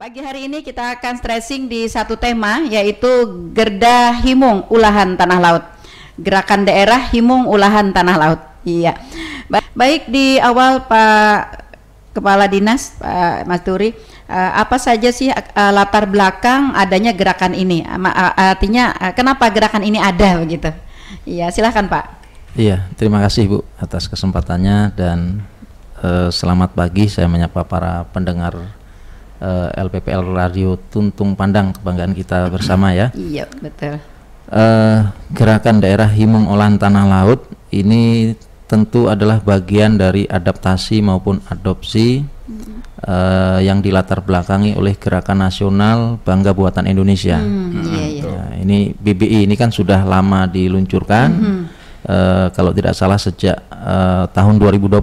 Pagi hari ini kita akan stressing di satu tema, yaitu Gerda Himung Ulahan Tanah Laut. Gerakan daerah Himung Ulahan Tanah Laut. Iya. Baik, di awal Pak Kepala Dinas, Pak Mas Turi, apa saja sih latar belakang adanya gerakan ini? Artinya kenapa gerakan ini ada begitu? Iya, silahkan Pak. Iya, terima kasih Bu atas kesempatannya dan selamat pagi. Saya menyapa para pendengar LPPL Radio Tuntung Pandang, kebanggaan kita bersama ya. Iya, betul. Gerakan daerah Himung Olahan Tanah Laut ini tentu adalah bagian dari adaptasi maupun adopsi yang dilatar belakangi oleh Gerakan Nasional Bangga Buatan Indonesia. Nah, ini BBI ini kan sudah lama diluncurkan, kalau tidak salah sejak tahun 2020.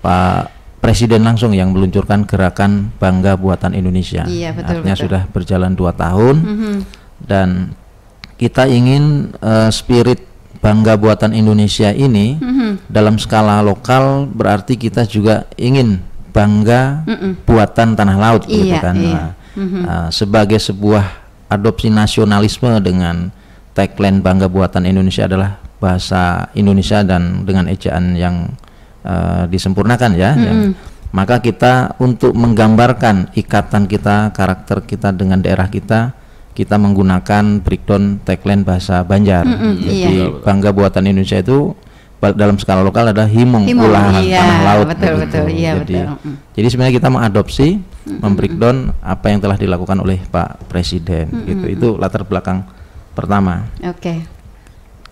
Pak Presiden langsung yang meluncurkan Gerakan Bangga Buatan Indonesia. Iya, betul, artinya betul. sudah berjalan 2 tahun dan kita ingin spirit Bangga Buatan Indonesia ini dalam skala lokal, berarti kita juga ingin bangga buatan tanah laut, gitu kan. Sebagai sebuah adopsi nasionalisme dengan tagline Bangga Buatan Indonesia adalah bahasa Indonesia dan dengan ejaan yang disempurnakan ya. Maka kita untuk menggambarkan ikatan kita, karakter kita dengan daerah kita menggunakan breakdown tagline bahasa Banjar. Jadi Bangga Buatan Indonesia itu dalam skala lokal adalah Himung Ulahan Tanah Laut. Jadi sebenarnya kita mengadopsi, membreakdown apa yang telah dilakukan oleh Pak Presiden. Gitu. Itu latar belakang pertama.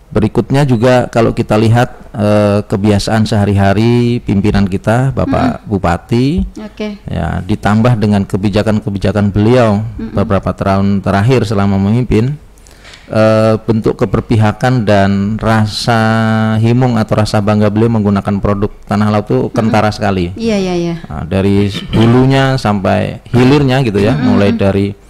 Berikutnya juga kalau kita lihat kebiasaan sehari-hari pimpinan kita, Bapak Bupati, ya, ditambah dengan kebijakan-kebijakan beliau beberapa tahun terakhir selama memimpin, bentuk keberpihakan dan rasa himung atau rasa bangga beliau menggunakan produk tanah laut itu kentara sekali. Nah, dari hulunya sampai hilirnya gitu ya, mulai dari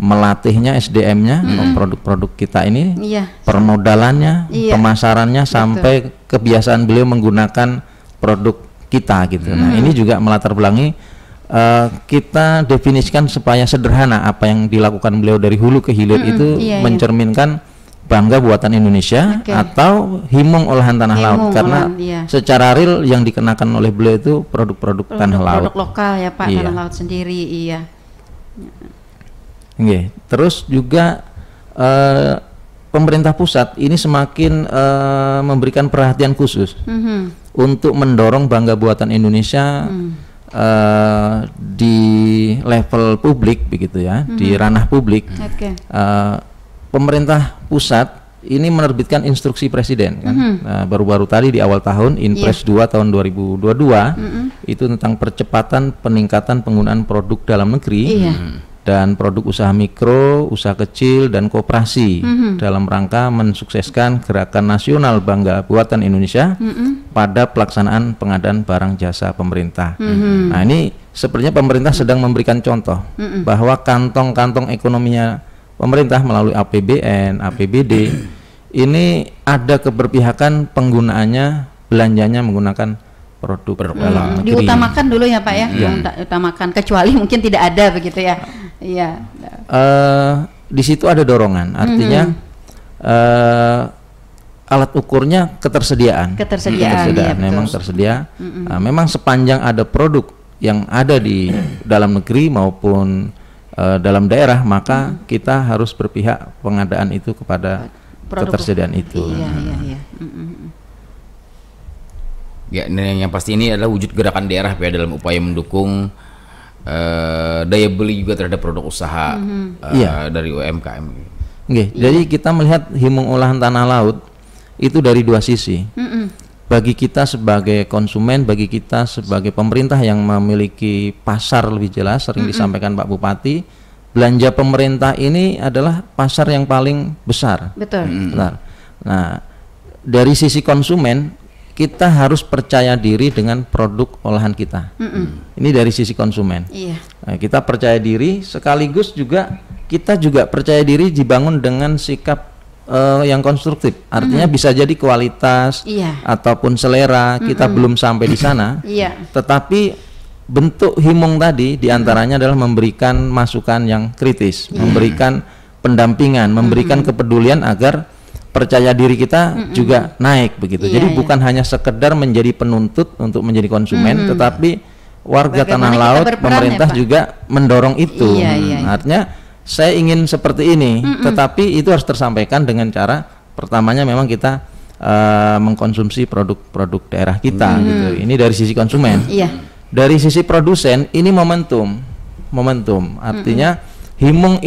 melatihnya, SDM-nya, produk-produk kita ini, permodalannya, pemasarannya, sampai kebiasaan beliau menggunakan produk kita gitu. Nah, ini juga melatar belakangi kita definisikan supaya sederhana apa yang dilakukan beliau dari hulu ke hilir itu mencerminkan Bangga Buatan Indonesia atau Himung Olahan Tanah Laut, karena secara real yang dikenakan oleh beliau itu produk-produk tanah laut. Produk lokal ya Pak, tanah laut sendiri, Terus juga pemerintah pusat ini semakin memberikan perhatian khusus untuk mendorong Bangga Buatan Indonesia di level publik begitu ya, di ranah publik. Pemerintah pusat ini menerbitkan instruksi presiden kan. Baru-baru tadi di awal tahun Inpres 2 tahun 2022 itu tentang percepatan peningkatan penggunaan produk dalam negeri dan produk usaha mikro, usaha kecil, dan koperasi dalam rangka mensukseskan Gerakan Nasional Bangga Buatan Indonesia pada pelaksanaan pengadaan barang jasa pemerintah. Nah, ini sepertinya pemerintah sedang memberikan contoh bahwa kantong-kantong ekonominya pemerintah melalui APBN, APBD ini ada keberpihakan penggunaannya, belanjanya menggunakan produk dalam negeri. Diutamakan dulu ya Pak ya, utamakan, kecuali mungkin tidak ada begitu ya. Di situ ada dorongan, artinya alat ukurnya ketersediaan. Memang tersedia. Memang sepanjang ada produk yang ada di dalam negeri maupun dalam daerah, maka kita harus berpihak pengadaan itu kepada ketersediaan itu. Ya, yang pasti ini adalah wujud gerakan daerah ya dalam upaya mendukung daya beli juga terhadap produk usaha dari UMKM. Jadi kita melihat Himung Olahan Tanah Laut itu dari dua sisi. Bagi kita sebagai konsumen, bagi kita sebagai pemerintah yang memiliki pasar lebih jelas, sering disampaikan Pak Bupati, belanja pemerintah ini adalah pasar yang paling besar. Nah, dari sisi konsumen, kita harus percaya diri dengan produk olahan kita. Ini dari sisi konsumen. Nah, kita percaya diri, sekaligus juga kita juga percaya diri dibangun dengan sikap yang konstruktif. Artinya bisa jadi kualitas ataupun selera kita belum sampai di sana, tetapi bentuk Himung tadi diantaranya adalah memberikan masukan yang kritis, memberikan pendampingan, memberikan kepedulian agar percaya diri kita juga naik begitu. Jadi bukan hanya sekedar menjadi penuntut untuk menjadi konsumen, tetapi warga Tanah Laut, pemerintah juga mendorong itu. Artinya saya ingin seperti ini, tetapi itu harus tersampaikan dengan cara pertamanya memang kita mengkonsumsi produk-produk daerah kita gitu. Ini dari sisi konsumen. Dari sisi produsen ini momentum. Artinya Himung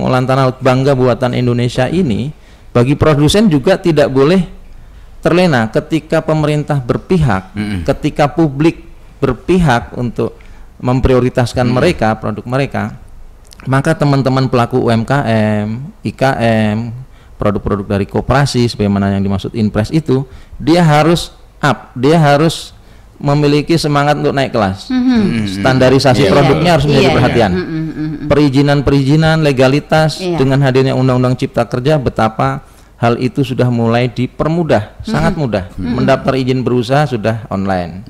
olahan tanah laut bangga buatan Indonesia ini bagi produsen juga tidak boleh terlena ketika pemerintah berpihak, ketika publik berpihak untuk memprioritaskan mereka, produk mereka, maka teman-teman pelaku UMKM, IKM, produk-produk dari koperasi sebagaimana yang dimaksud Inpres itu, dia harus memiliki semangat untuk naik kelas. Standarisasi produknya harus menjadi perhatian. Perizinan, legalitas, dengan hadirnya Undang-Undang Cipta Kerja, betapa hal itu sudah mulai dipermudah, sangat mudah. Mendaftar izin berusaha sudah online.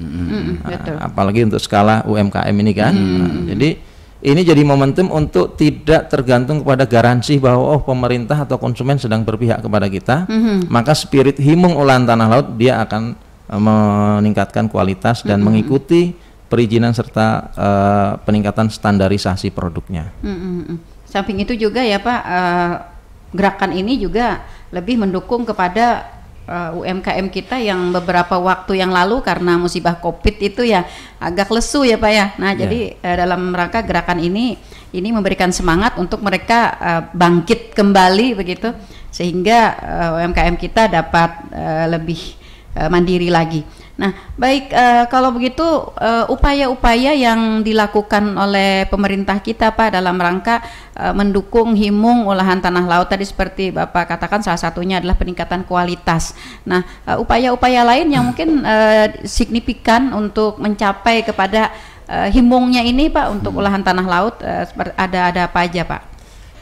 Apalagi untuk skala UMKM ini kan. Jadi ini jadi momentum untuk tidak tergantung kepada garansi bahwa pemerintah atau konsumen sedang berpihak kepada kita. Maka spirit Himung olahan tanah laut dia akan meningkatkan kualitas dan mengikuti perizinan serta peningkatan standarisasi produknya. Samping itu juga ya Pak, gerakan ini juga lebih mendukung kepada UMKM kita yang beberapa waktu yang lalu karena musibah COVID itu ya agak lesu ya Pak ya. Nah jadi dalam rangka gerakan ini memberikan semangat untuk mereka bangkit kembali begitu, sehingga UMKM kita dapat lebih mandiri lagi. Nah, baik, kalau begitu upaya-upaya yang dilakukan oleh pemerintah kita Pak dalam rangka mendukung Himung olahan tanah laut tadi seperti Bapak katakan salah satunya adalah peningkatan kualitas. Nah, upaya-upaya lain yang mungkin signifikan untuk mencapai kepada Himungnya ini Pak untuk olahan tanah laut ada apa aja Pak?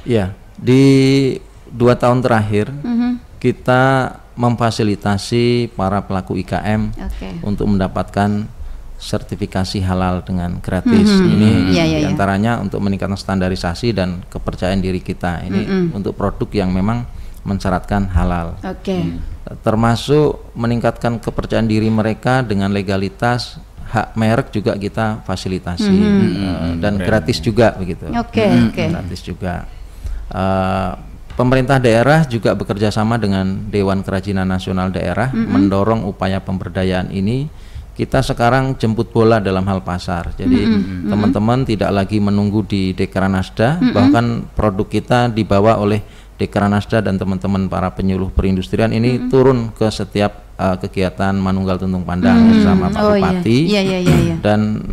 Ya, di 2 tahun terakhir kita memfasilitasi para pelaku IKM untuk mendapatkan sertifikasi halal dengan gratis. Ini diantaranya untuk meningkatkan standarisasi dan kepercayaan diri kita. Ini untuk produk yang memang mensyaratkan halal. Termasuk meningkatkan kepercayaan diri mereka dengan legalitas, hak merek juga kita fasilitasi dan gratis juga begitu. Gratis juga. Pemerintah daerah juga bekerja sama dengan Dewan Kerajinan Nasional Daerah mendorong upaya pemberdayaan ini. Kita sekarang jemput bola dalam hal pasar. Jadi teman-teman tidak lagi menunggu di Dekranasda, bahkan produk kita dibawa oleh Dekranasda dan teman-teman para penyuluh perindustrian ini turun ke setiap kegiatan Manunggal Tuntung Pandang bersama Pak Bupati. Dan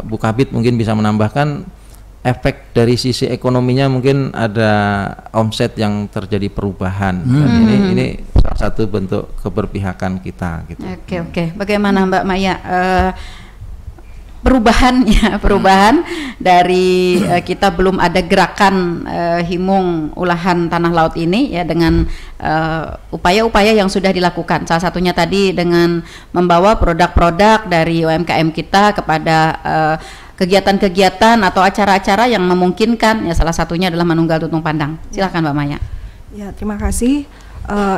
Bu Kabid mungkin bisa menambahkan efek dari sisi ekonominya, mungkin ada omset yang terjadi perubahan. Dan ini salah satu bentuk keberpihakan kita gitu. Oke. Bagaimana Mbak Maya perubahan dari kita belum ada gerakan Himung olahan tanah laut ini ya, dengan upaya-upaya yang sudah dilakukan, salah satunya tadi dengan membawa produk-produk dari UMKM kita kepada kegiatan-kegiatan atau acara-acara yang memungkinkan ya, salah satunya adalah Manunggal Tuntung Pandang. Silakan Mbak Maya. Ya, terima kasih.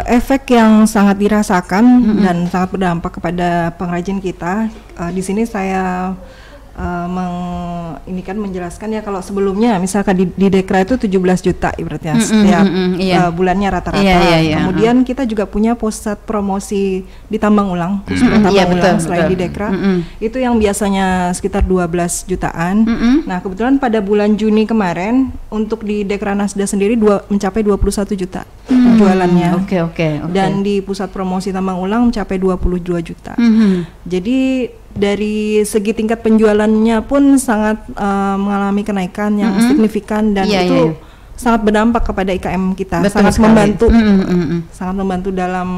Efek yang sangat dirasakan dan sangat berdampak kepada pengrajin kita. Di sini saya menjelaskan ya, kalau sebelumnya misalkan di Dekra itu 17 juta ibaratnya setiap bulannya rata-rata. Kemudian kita juga punya pusat promosi di Tambang Ulang, selain di Dekra. Itu yang biasanya sekitar 12 jutaan. Nah, kebetulan pada bulan Juni kemarin untuk di Dekranasda sendiri mencapai 21 juta penjualannya. Dan di pusat promosi Tambang Ulang mencapai 22 juta. Jadi dari segi tingkat penjualannya pun sangat mengalami kenaikan yang signifikan, dan itu sangat berdampak kepada IKM kita. Sangat membantu, sangat membantu dalam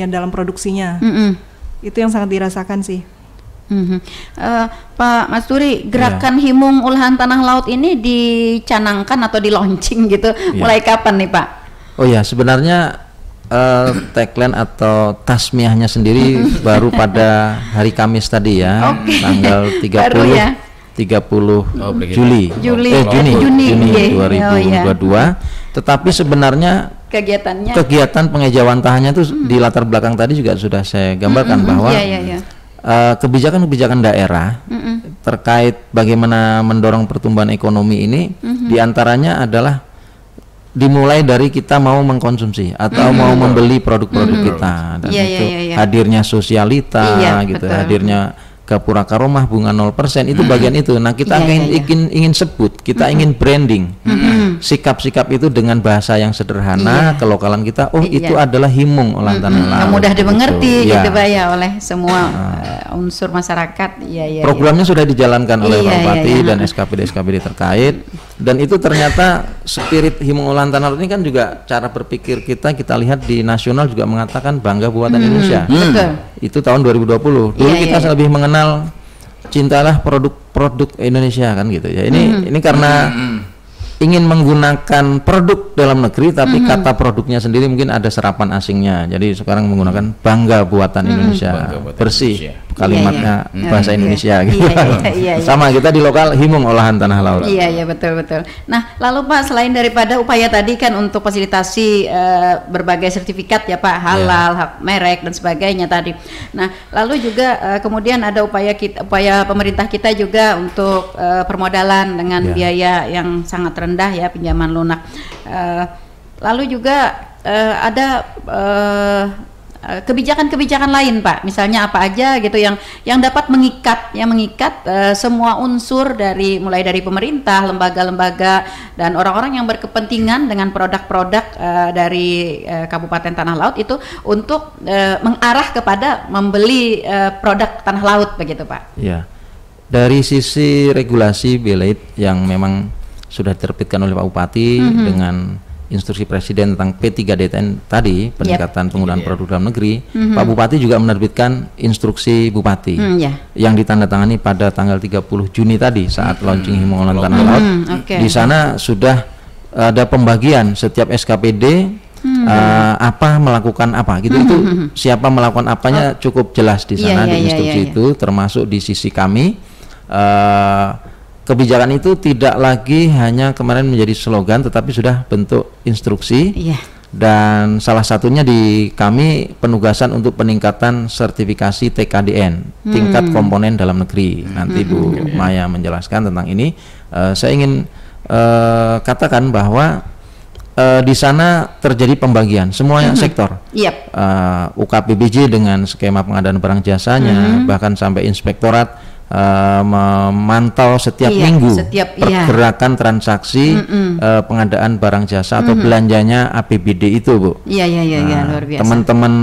dalam produksinya. Itu yang sangat dirasakan sih. Pak Mas Turi, gerakan Himung olahan tanah laut ini dicanangkan atau di launching gitu mulai kapan nih Pak? Oh ya, sebenarnya tagline atau tasmiahnya sendiri baru pada hari Kamis tadi ya, tanggal 30 Juni 2022. Tetapi sebenarnya kegiatan pengejawantahannya itu di latar belakang tadi juga sudah saya gambarkan bahwa kebijakan-kebijakan daerah terkait bagaimana mendorong pertumbuhan ekonomi ini diantaranya adalah dimulai dari kita mau mengkonsumsi atau mau membeli produk-produk kita, dan itu hadirnya sosialita gitu, hadirnya Gapura Karomah bunga 0% itu bagian itu. Nah, kita ingin sebut, kita ingin branding sikap-sikap itu dengan bahasa yang sederhana, kelokalan kita. Itu adalah himung olahan tanah laut. Mudah dimengerti gitu Pak ya oleh semua unsur masyarakat. Programnya sudah dijalankan oleh Pak Bupati dan SKPD terkait, dan itu ternyata spirit himung olahan tanah laut ini kan juga cara berpikir kita lihat di nasional juga mengatakan bangga buatan Indonesia. Itu tahun 2020. Dulu kita lebih mengenal cintalah produk Indonesia kan gitu ya. Ini karena ingin menggunakan produk dalam negeri tapi kata produknya sendiri mungkin ada serapan asingnya. Jadi sekarang menggunakan bangga buatan Indonesia, bersih kalimatnya bahasa Indonesia gitu. Sama kita di lokal himung olahan tanah laut. Iya betul. Nah, lalu Pak, selain daripada upaya tadi kan untuk fasilitasi berbagai sertifikat ya Pak, halal, hak merek dan sebagainya tadi. Nah, lalu juga kemudian ada upaya pemerintah kita juga untuk permodalan dengan biaya yang sangat rendah ya, pinjaman lunak. Lalu juga ada kebijakan-kebijakan lain Pak, misalnya apa aja gitu yang dapat mengikat semua unsur mulai dari pemerintah, lembaga-lembaga dan orang-orang yang berkepentingan dengan produk-produk dari Kabupaten Tanah Laut itu untuk mengarah kepada membeli produk tanah laut begitu Pak. Ya, dari sisi regulasi Belait yang memang sudah diterbitkan oleh Pak Bupati dengan instruksi Presiden tentang P3DTN tadi, peningkatan penggunaan produk dalam negeri, Pak Bupati juga menerbitkan instruksi Bupati yang ditandatangani pada tanggal 30 Juni tadi saat launching himung olahan tanah laut. Di sana sudah ada pembagian setiap SKPD apa melakukan apa gitu, itu siapa melakukan apanya cukup jelas di sana di instruksi itu, termasuk di sisi kami. Kebijakan itu tidak lagi hanya kemarin menjadi slogan, tetapi sudah bentuk instruksi. Dan salah satunya di kami penugasan untuk peningkatan sertifikasi TKDN, tingkat komponen dalam negeri. Nanti Bu Maya menjelaskan tentang ini. Saya ingin katakan bahwa di sana terjadi pembagian semua sektor. UKPBJ dengan skema pengadaan barang jasanya, bahkan sampai inspektorat memantau setiap minggu pergerakan transaksi pengadaan barang jasa atau belanjanya APBD itu Bu. Luar biasa. Teman-teman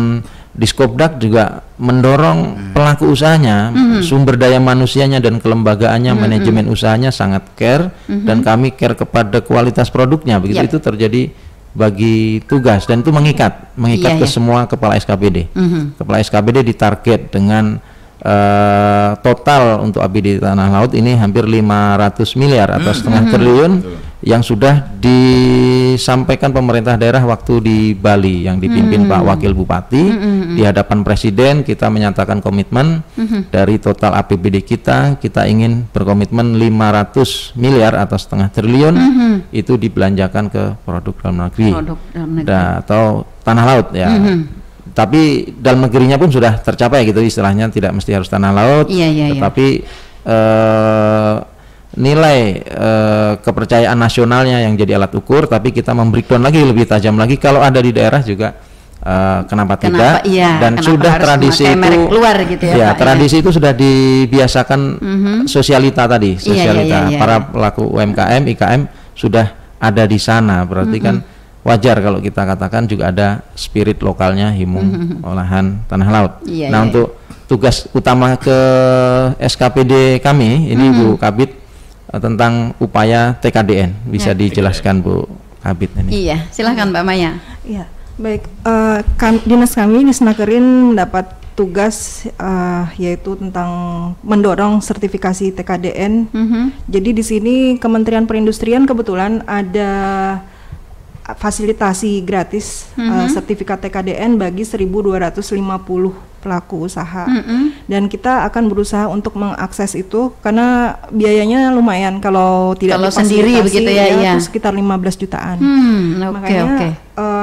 Diskopdak juga mendorong pelaku usahanya, sumber daya manusianya dan kelembagaannya, manajemen usahanya sangat care, dan kami care kepada kualitas produknya. Begitu itu terjadi bagi tugas, dan itu mengikat ke semua kepala SKPD. Kepala SKPD ditarget dengan total untuk APBD tanah laut ini hampir 500 miliar atau setengah triliun yang sudah disampaikan pemerintah daerah waktu di Bali yang dipimpin Pak Wakil Bupati di hadapan Presiden. Kita menyatakan komitmen dari total APBD kita ingin berkomitmen 500 miliar atau setengah triliun itu dibelanjakan ke produk dalam negeri, atau tanah laut ya. Tapi dalam negerinya pun sudah tercapai gitu, istilahnya tidak mesti harus tanah laut, tetapi nilai kepercayaan nasionalnya yang jadi alat ukur, tapi kita membreakdown lagi lebih tajam lagi kalau ada di daerah juga kenapa tidak, dan sudah tradisi itu keluar gitu tradisi itu sudah dibiasakan. Sosialita tadi, para pelaku UMKM, IKM sudah ada di sana, berarti kan wajar kalau kita katakan juga ada spirit lokalnya himung olahan tanah laut. Untuk tugas utama ke SKPD kami ini Bu Kabid tentang upaya TKDN bisa dijelaskan Bu Kabid ini. Silahkan Mbak Maya. Baik, dinas kami di Senakerin mendapat tugas yaitu tentang mendorong sertifikasi TKDN. Jadi di sini Kementerian Perindustrian kebetulan fasilitasi gratis sertifikat TKDN bagi 1.250 pelaku usaha, dan kita akan berusaha untuk mengakses itu karena biayanya lumayan kalau tidak sendiri begitu ya, itu sekitar 15 jutaan. Makanya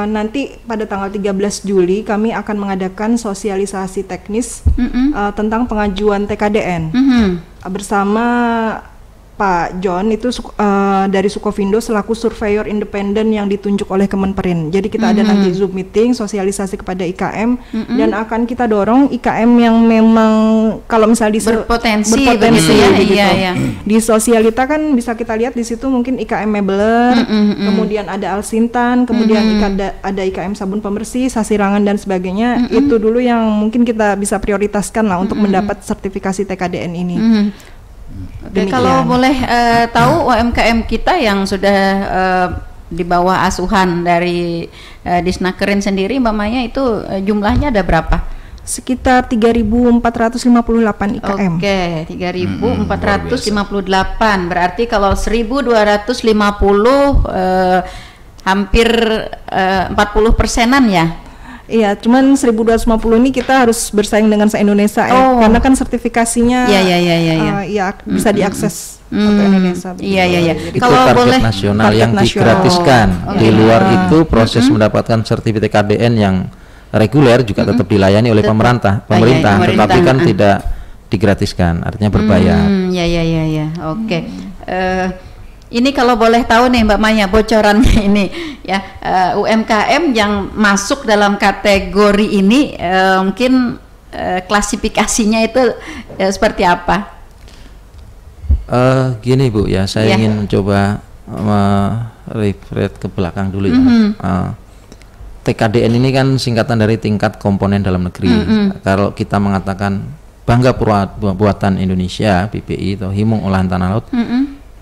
nanti pada tanggal 13 Juli kami akan mengadakan sosialisasi teknis tentang pengajuan TKDN bersama Pak John itu dari Sukovindo selaku surveyor independen yang ditunjuk oleh Kemenperin. Jadi kita ada nanti Zoom meeting sosialisasi kepada IKM dan akan kita dorong IKM yang memang kalau misalnya berpotensi gitu. Di sosialita kan bisa kita lihat di situ mungkin IKM Mebler, kemudian ada Alsintan, kemudian ada IKM sabun pembersih, Sasirangan dan sebagainya. Itu dulu yang mungkin kita bisa prioritaskan lah untuk mendapat sertifikasi TKDN ini. Oke, kalau boleh tahu UMKM kita yang sudah di bawah asuhan dari Disnakerin sendiri, Mbak Maya, itu jumlahnya ada berapa? Sekitar 3.458 IKM. Oke, 3.458. Berarti kalau 1.250 hampir 40%-an ya? Iya, cuman 1.250 ini kita harus bersaing dengan se-Indonesia karena kan sertifikasinya bisa diakses untuk Indonesia. Iya. Itu kalau target boleh nasional yang digratiskan. Di luar itu proses mendapatkan sertifikat TKDN yang reguler juga tetap dilayani oleh pemerintah, tetapi kan tidak digratiskan, artinya berbayar. Iya. Oke. Ini kalau boleh tahu nih Mbak Maya, bocorannya ini ya, UMKM yang masuk dalam kategori ini mungkin klasifikasinya itu seperti apa? Gini Bu ya, saya ingin mencoba refresh ke belakang dulu ya. TKDN ini kan singkatan dari tingkat komponen dalam negeri. Kalau kita mengatakan bangga buatan Indonesia, BPI atau Himung Olahan Tanah Laut,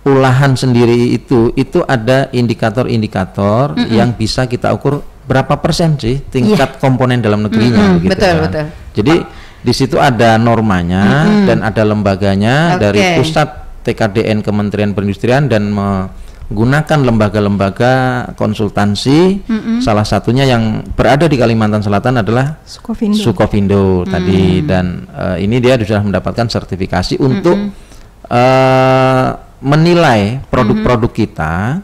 olahan sendiri itu ada indikator-indikator yang bisa kita ukur berapa persen sih tingkat komponen dalam negerinya, betul. Jadi di situ ada normanya dan ada lembaganya dari pusat TKDN Kementerian Perindustrian dan menggunakan lembaga-lembaga konsultansi. Salah satunya yang berada di Kalimantan Selatan adalah Sukovindo tadi, dan ini dia sudah mendapatkan sertifikasi untuk menilai produk-produk kita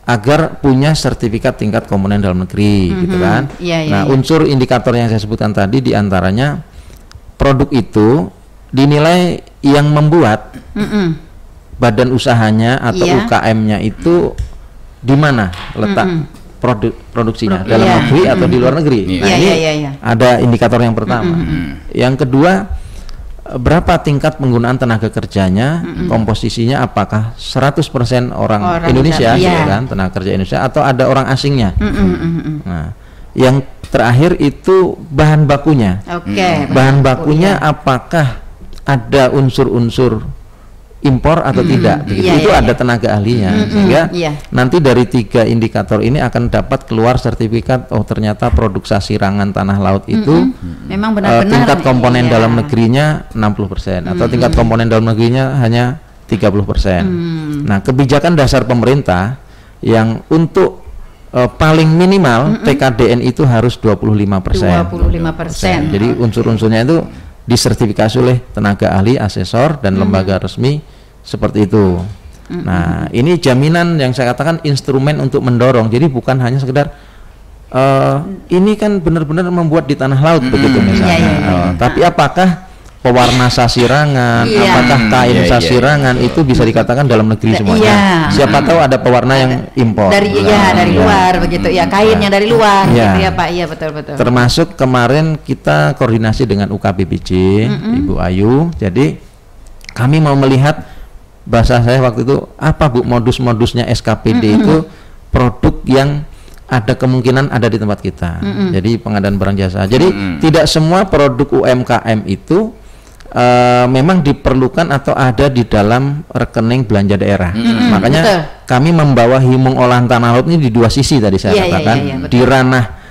agar punya sertifikat tingkat komponen dalam negeri, gitu kan. Unsur indikator yang saya sebutkan tadi diantaranya produk itu dinilai yang membuat badan usahanya atau UKM-nya itu di mana letak produksinya, dalam negeri atau di luar negeri. Ini ada indikator yang pertama. Yang kedua, berapa tingkat penggunaan tenaga kerjanya, komposisinya apakah 100% orang Indonesia, gitu kan, tenaga kerja Indonesia, atau ada orang asingnya. Nah, yang terakhir itu bahan bakunya. Bahan bakunya apakah ada unsur-unsur impor atau tidak, begitu. Itu ada tenaga ahlinya, sehingga nanti dari 3 indikator ini akan dapat keluar sertifikat. Oh, ternyata produk Sasirangan Tanah Laut itu memang benar-benar tingkat komponen dalam negerinya 60% atau tingkat komponen dalam negerinya hanya 30%. Nah, kebijakan dasar pemerintah yang untuk paling minimal TKDN itu harus 25%. Jadi unsur-unsurnya itu disertifikasi oleh tenaga ahli, asesor, dan lembaga resmi seperti itu. Nah, ini jaminan yang saya katakan instrumen untuk mendorong. Jadi bukan hanya sekedar ini kan benar-benar membuat di tanah laut begitu misalnya. Tapi apakah pewarna Sasirangan, apakah kain Sasirangan itu bisa dikatakan dalam negeri semuanya? Siapa tahu ada pewarna yang impor. Dari luar begitu ya, kainnya dari luar gitu ya Pak. Iya, betul. Termasuk kemarin kita koordinasi dengan UKBBJ, Ibu Ayu. Jadi kami mau melihat, bahasa saya waktu itu apa Bu, modus-modusnya SKPD itu produk yang ada kemungkinan ada di tempat kita. Jadi pengadaan barang jasa. Jadi tidak semua produk UMKM itu memang diperlukan atau ada di dalam rekening belanja daerah. Makanya kami membawa Himung Olahan Tanah Laut ini di 2 sisi tadi saya katakan, di ranah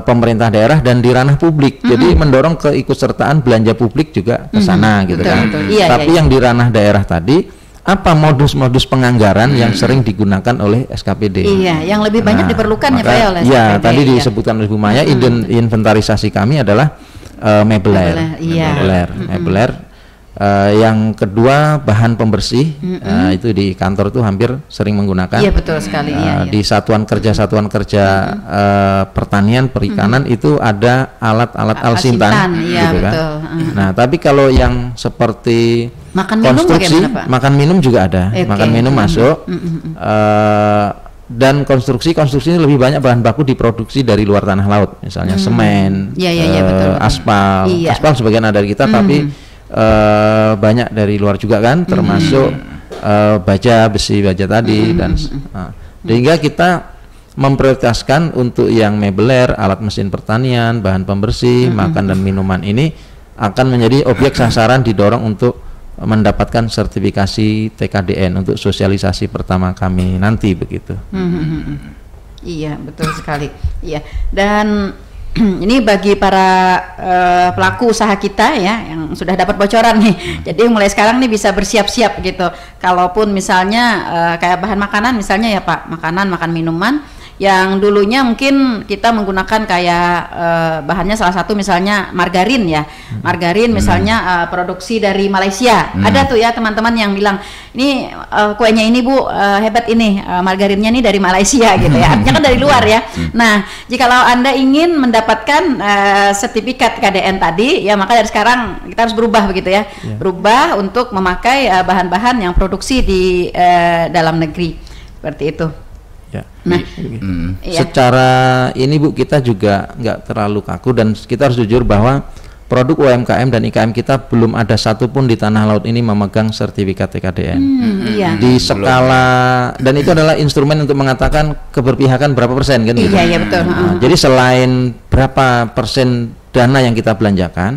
pemerintah daerah dan di ranah publik. Jadi mendorong keikutsertaan belanja publik juga ke sana gitu kan. Tapi yang di ranah daerah tadi apa modus-modus penganggaran yang sering digunakan oleh SKPD. Iya, yang lebih banyak diperlukan ya Pak ya oleh SKPD. Ya, tadi disebutkan oleh Bu Maya, inventarisasi kami adalah mebeler. Yang kedua bahan pembersih, itu di kantor tuh hampir sering menggunakan. Iya betul sekali. Di satuan kerja pertanian perikanan itu ada alat-alat alsintan, gitu kan. Nah, tapi kalau yang seperti konstruksi, makan minum juga ada. Makan minum masuk. Dan konstruksi ini lebih banyak bahan baku diproduksi dari luar tanah laut, misalnya semen, betul. Aspal sebagian ada dari kita, tapi banyak dari luar juga kan, termasuk besi baja tadi dan sehingga kita memprioritaskan untuk yang mebeler, alat mesin pertanian, bahan pembersih, makan dan minuman ini akan menjadi objek sasaran, didorong untuk mendapatkan sertifikasi TKDN untuk sosialisasi pertama kami nanti begitu. Iya betul sekali. Iya, dan ini bagi para pelaku usaha kita ya yang sudah dapat bocoran nih. Jadi mulai sekarang nih bisa bersiap-siap gitu. Kalaupun misalnya kayak bahan makanan misalnya ya Pak, makan minuman yang dulunya mungkin kita menggunakan kayak bahannya salah satu misalnya margarin ya, margarin misalnya produksi dari Malaysia. Ada tuh ya teman-teman yang bilang ini kuenya ini Bu hebat ini, margarinnya nih dari Malaysia gitu ya, artinya kan dari luar ya. Nah jikalau Anda ingin mendapatkan sertifikat KDN tadi ya, maka dari sekarang kita harus berubah begitu ya, berubah untuk memakai bahan-bahan yang produksi di dalam negeri seperti itu. Ya. Nah, secara ini Bu, kita juga nggak terlalu kaku, dan kita harus jujur bahwa produk UMKM dan IKM kita belum ada satupun di tanah laut ini memegang sertifikat TKDN. Di skala, dan itu adalah instrumen untuk mengatakan keberpihakan berapa persen kan gitu. Iya betul. Jadi selain berapa persen dana yang kita belanjakan,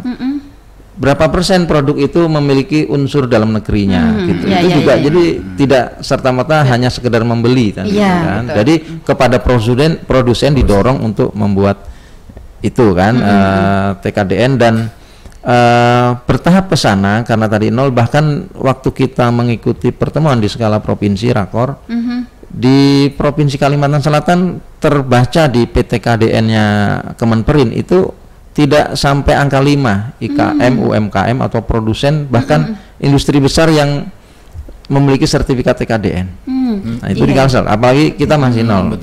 berapa persen produk itu memiliki unsur dalam negerinya gitu. Itu juga jadi tidak serta-merta hanya sekedar membeli kan. Jadi kepada produsen didorong untuk membuat itu kan TKDN, dan bertahap ke sana karena tadi nol. Bahkan waktu kita mengikuti pertemuan di skala provinsi rakor di Provinsi Kalimantan Selatan, terbaca di PTKDN-nya Kemenperin itu tidak sampai angka 5 IKM, UMKM atau produsen, bahkan industri besar yang memiliki sertifikat TKDN. Nah itu di Kalsel, apalagi kita masih nol.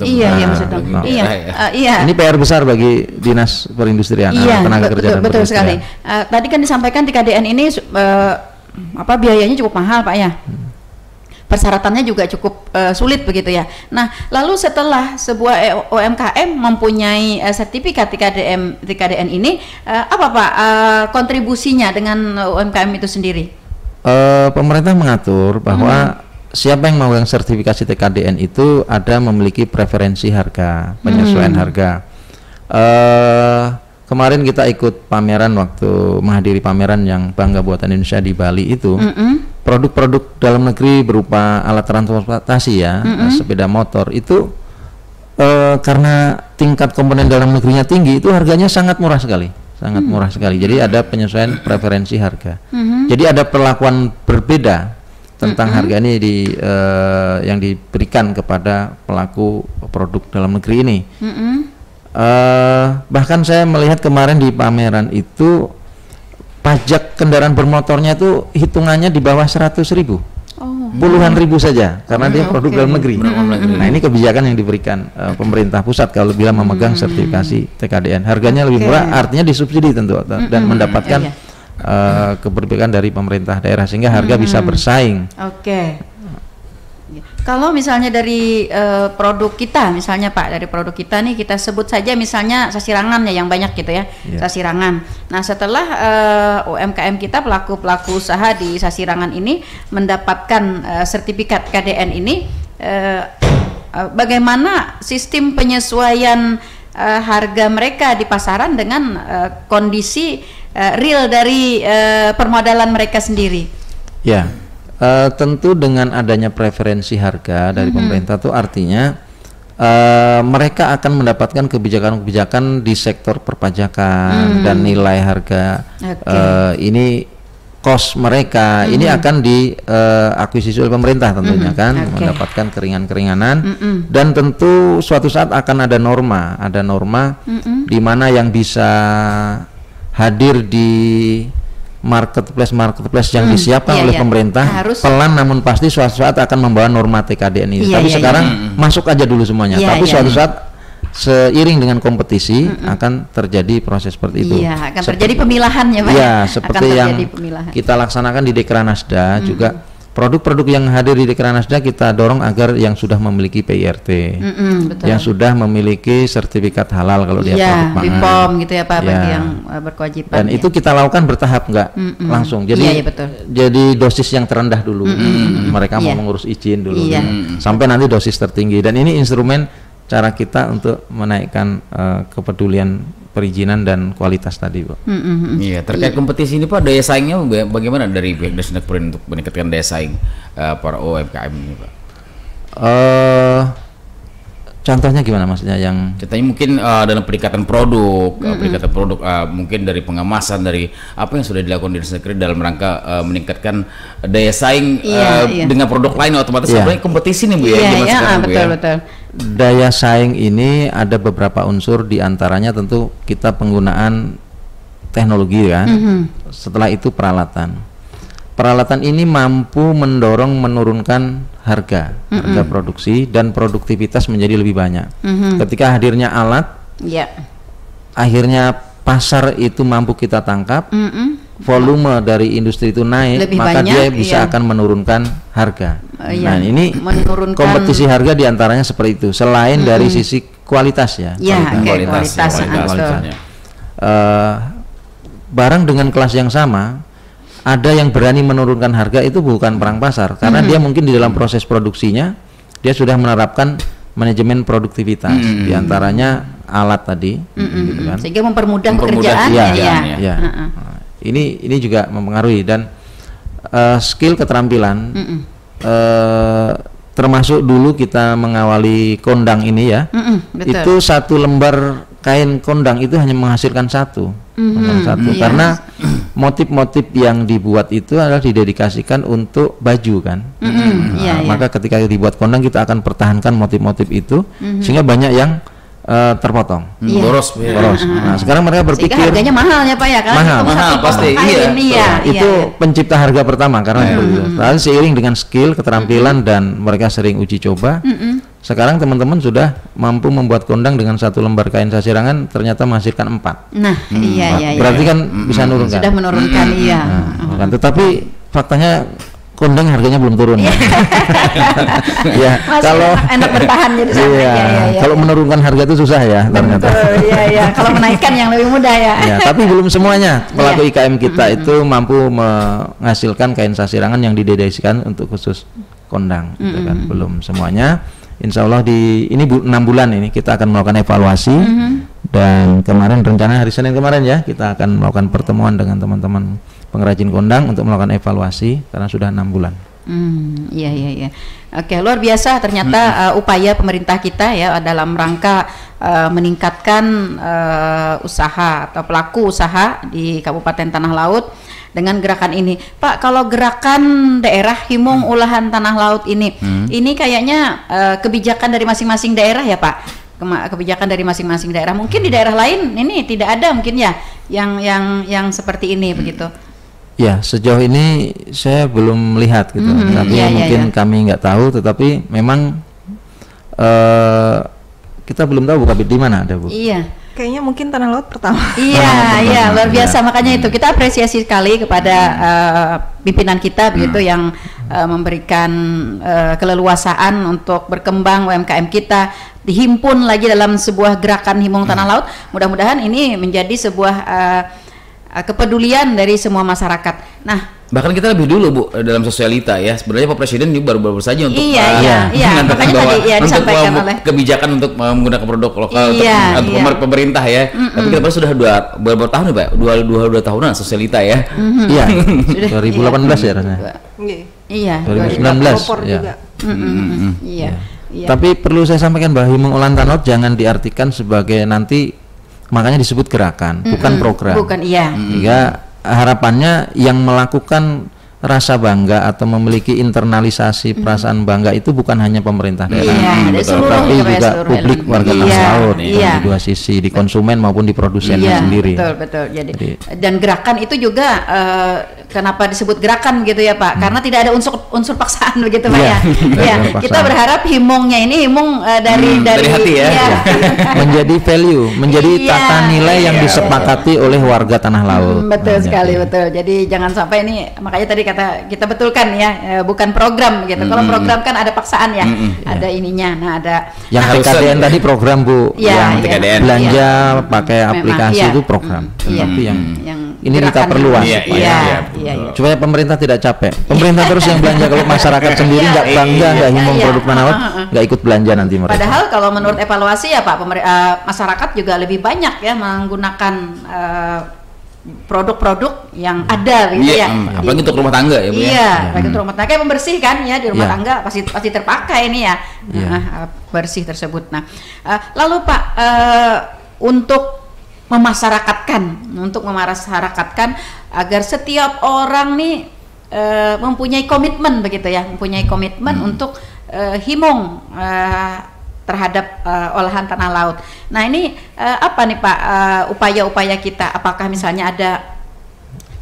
Ini PR besar bagi Dinas Perindustrian, Tenaga Kerja dan betul sekali. Tadi kan disampaikan TKDN ini biayanya cukup mahal Pak ya. Persyaratannya juga cukup sulit begitu ya. Nah, lalu setelah sebuah UMKM mempunyai sertifikat TKDN ini, apa Pak kontribusinya dengan UMKM itu sendiri? Pemerintah mengatur bahwa siapa yang memegang sertifikasi TKDN itu ada memiliki preferensi harga, penyesuaian harga. Kemarin kita ikut pameran, waktu menghadiri pameran yang Bangga Buatan Indonesia di Bali itu. Produk-produk dalam negeri berupa alat transportasi ya, sepeda motor itu karena tingkat komponen dalam negerinya tinggi, itu harganya sangat murah sekali, Jadi ada penyesuaian preferensi harga. Jadi ada perlakuan berbeda tentang harga ini yang diberikan kepada pelaku produk dalam negeri ini. Bahkan saya melihat kemarin di pameran itu pajak kendaraan bermotornya itu hitungannya di bawah 100.000, puluhan ribu saja, karena dia produk dalam negeri. Nah ini kebijakan yang diberikan pemerintah pusat kalau bila memegang sertifikasi TKDN. Harganya lebih murah, artinya disubsidi tentu, dan mendapatkan keberpihakan dari pemerintah daerah sehingga harga bisa bersaing. Kalau misalnya dari produk kita, misalnya Pak, dari produk kita nih kita sebut saja misalnya sasirangan ya yang banyak gitu ya, sasirangan. Nah setelah UMKM kita, pelaku usaha di sasirangan ini mendapatkan sertifikat KDN ini, bagaimana sistem penyesuaian harga mereka di pasaran dengan kondisi real dari permodalan mereka sendiri? Ya. Tentu dengan adanya preferensi harga dari pemerintah itu artinya mereka akan mendapatkan kebijakan-kebijakan di sektor perpajakan dan nilai harga ini cost mereka ini akan diakuisisi oleh pemerintah tentunya kan, mendapatkan keringanan dan tentu suatu saat akan ada norma di mana yang bisa hadir di marketplace yang disiapkan oleh pemerintah pelan namun pasti suatu saat akan membawa norma TKDN ini. Tapi sekarang masuk aja dulu semuanya. Tapi suatu saat seiring dengan kompetisi akan terjadi proses seperti itu. Iya, akan terjadi pemilahan ya Pak. Iya, seperti yang kita laksanakan di Dekranasda juga produk-produk yang hadir di Dekranasda kita dorong agar yang sudah memiliki PIRT, yang sudah memiliki sertifikat halal kalau dia produk pangan. BPOM gitu ya Pak, bagi yang berkewajiban. Dan itu kita lakukan bertahap, nggak langsung. Jadi jadi dosis yang terendah dulu. Mereka mau mengurus izin dulu, sampai nanti dosis tertinggi. Dan ini instrumen cara kita untuk menaikkan kepedulian perizinan dan kualitas tadi, Bu. Iya, terkait kompetisi ini Pak, daya saingnya bagaimana dari pihak Desnekprin untuk meningkatkan daya saing para UMKM ini, Pak? Contohnya gimana maksudnya yang? Contohnya mungkin dalam peningkatan produk, mungkin dari pengemasan, dari apa yang sudah dilakukan di Desnekprin dalam rangka meningkatkan daya saing dengan produk lain, otomatis sebenarnya kompetisi nih Bu betul. Daya saing ini ada beberapa unsur, diantaranya tentu kita penggunaan teknologi kan. Setelah itu peralatan ini mampu mendorong menurunkan harga produksi dan produktivitas menjadi lebih banyak. Ketika hadirnya alat, akhirnya pasar itu mampu kita tangkap, volume dari industri itu naik, maka dia bisa akan menurunkan harga. Nah ini kompetisi harga diantaranya seperti itu. Selain dari sisi kualitas kualitasnya. Barang dengan kelas yang sama, ada yang berani menurunkan harga itu bukan perang pasar, karena dia mungkin di dalam proses produksinya dia sudah menerapkan manajemen produktivitas, diantaranya alat tadi, gitu kan. Sehingga mempermudah pekerjaan. Ini juga mempengaruhi, dan skill keterampilan termasuk dulu kita mengawali kondang ini ya, itu satu lembar kain kondang itu hanya menghasilkan satu, karena motif-motif yang dibuat itu adalah didedikasikan untuk baju kan. Maka ketika dibuat kondang kita akan pertahankan motif-motif itu sehingga banyak yang terpotong, boros. Nah sekarang mereka berpikir harganya mahal ya Pak ya, kan? Mahal pasti. Itu pencipta harga pertama karena lalu seiring dengan skill, keterampilan dan mereka sering uji coba. Sekarang teman-teman sudah mampu membuat kondang dengan satu lembar kain sasirangan ternyata menghasilkan 4. Nah, berarti kan bisa menurunkan. Sudah menurunkan, Tetapi faktanya kondang harganya belum turun. Kalau enak bertahan jadi sama. Kalau menurunkan harga itu susah ya ternyata. Kalau menaikkan yang lebih mudah ya. Tapi belum semuanya pelaku IKM kita itu mampu menghasilkan kain sasirangan yang didedikasikan untuk khusus kondang, gitu kan. Belum semuanya. Insya Allah ini 6 bulan ini kita akan melakukan evaluasi, dan kemarin rencana hari Senin kemarin ya kita akan melakukan pertemuan dengan teman-teman pengrajin kondang untuk melakukan evaluasi karena sudah 6 bulan. Iya. Oke, luar biasa ternyata upaya pemerintah kita ya dalam rangka meningkatkan usaha atau pelaku usaha di Kabupaten Tanah Laut dengan gerakan ini. Pak, kalau gerakan daerah Himung Ulahan Tanah Laut ini kayaknya kebijakan dari masing-masing daerah ya Pak. Kebijakan dari masing-masing daerah. Mungkin di daerah lain ini tidak ada mungkin ya yang seperti ini begitu. Ya, sejauh ini saya belum melihat gitu. Tapi mungkin kami nggak tahu, tetapi memang kita belum tahu Bu Kabid di mana ada Bu. Iya. Kayaknya mungkin Tanah Laut pertama. Iya, luar biasa. Makanya itu kita apresiasi sekali kepada pimpinan kita begitu yang memberikan keleluasaan untuk berkembang UMKM kita, dihimpun lagi dalam sebuah gerakan Himung Tanah Laut. Mudah-mudahan ini menjadi sebuah kepedulian dari semua masyarakat. Nah, bahkan kita lebih dulu Bu dalam sosialita ya. Sebenarnya Pak Presiden juga baru saja untuk makanya tadi disampaikan oleh kebijakan untuk menggunakan produk lokal untuk pemerintah ya. Tapi kita sudah beberapa tahun ya Pak, dua tahunan sosialita ya. 2018 ya rasanya. Iya. 2019 ya. Tapi perlu saya sampaikan bahwa Himung Ulahan Tanah Laut jangan diartikan sebagai nanti, makanya disebut gerakan, bukan program. Bukan, Sehingga harapannya yang melakukan rasa bangga atau memiliki internalisasi perasaan bangga itu bukan hanya pemerintah daerah, tapi juga publik warga Tanah Laut, di dua sisi, di konsumen maupun di produsennya sendiri. Betul. Jadi dan gerakan itu juga kenapa disebut gerakan gitu ya Pak? Karena tidak ada unsur paksaan begitu Pak ya. Kita berharap himungnya ini himung dari hati ya. Menjadi value, menjadi tata nilai yang disepakati oleh warga Tanah Laut. Betul sekali, betul. Jadi jangan sampai ini, makanya tadi kita betulkan ya, bukan program gitu. Kalau program kan ada paksaan ya, ada ininya. Nah, ada yang TKDN tadi program Bu, yang TKDN belanja pakai aplikasi itu program. Tapi yang ini kita perluas supaya pemerintah tidak capek. Pemerintah terus yang belanja, kalau masyarakat sendiri nggak bangga, nggak himung produk Tanah Laut, nggak ikut belanja nanti mereka. Padahal kalau menurut evaluasi ya Pak, masyarakat juga lebih banyak ya menggunakan produk-produk yang ada gitu ya. Apalagi untuk rumah tangga ya Bu. Apalagi untuk rumah tangga yang membersihkan ya, di rumah tangga pasti terpakai ini ya. Bersih tersebut. Nah, lalu Pak, untuk memasyarakatkan agar setiap orang nih mempunyai komitmen begitu ya, untuk himung terhadap olahan tanah laut. Nah ini apa nih Pak upaya-upaya kita? Apakah misalnya ada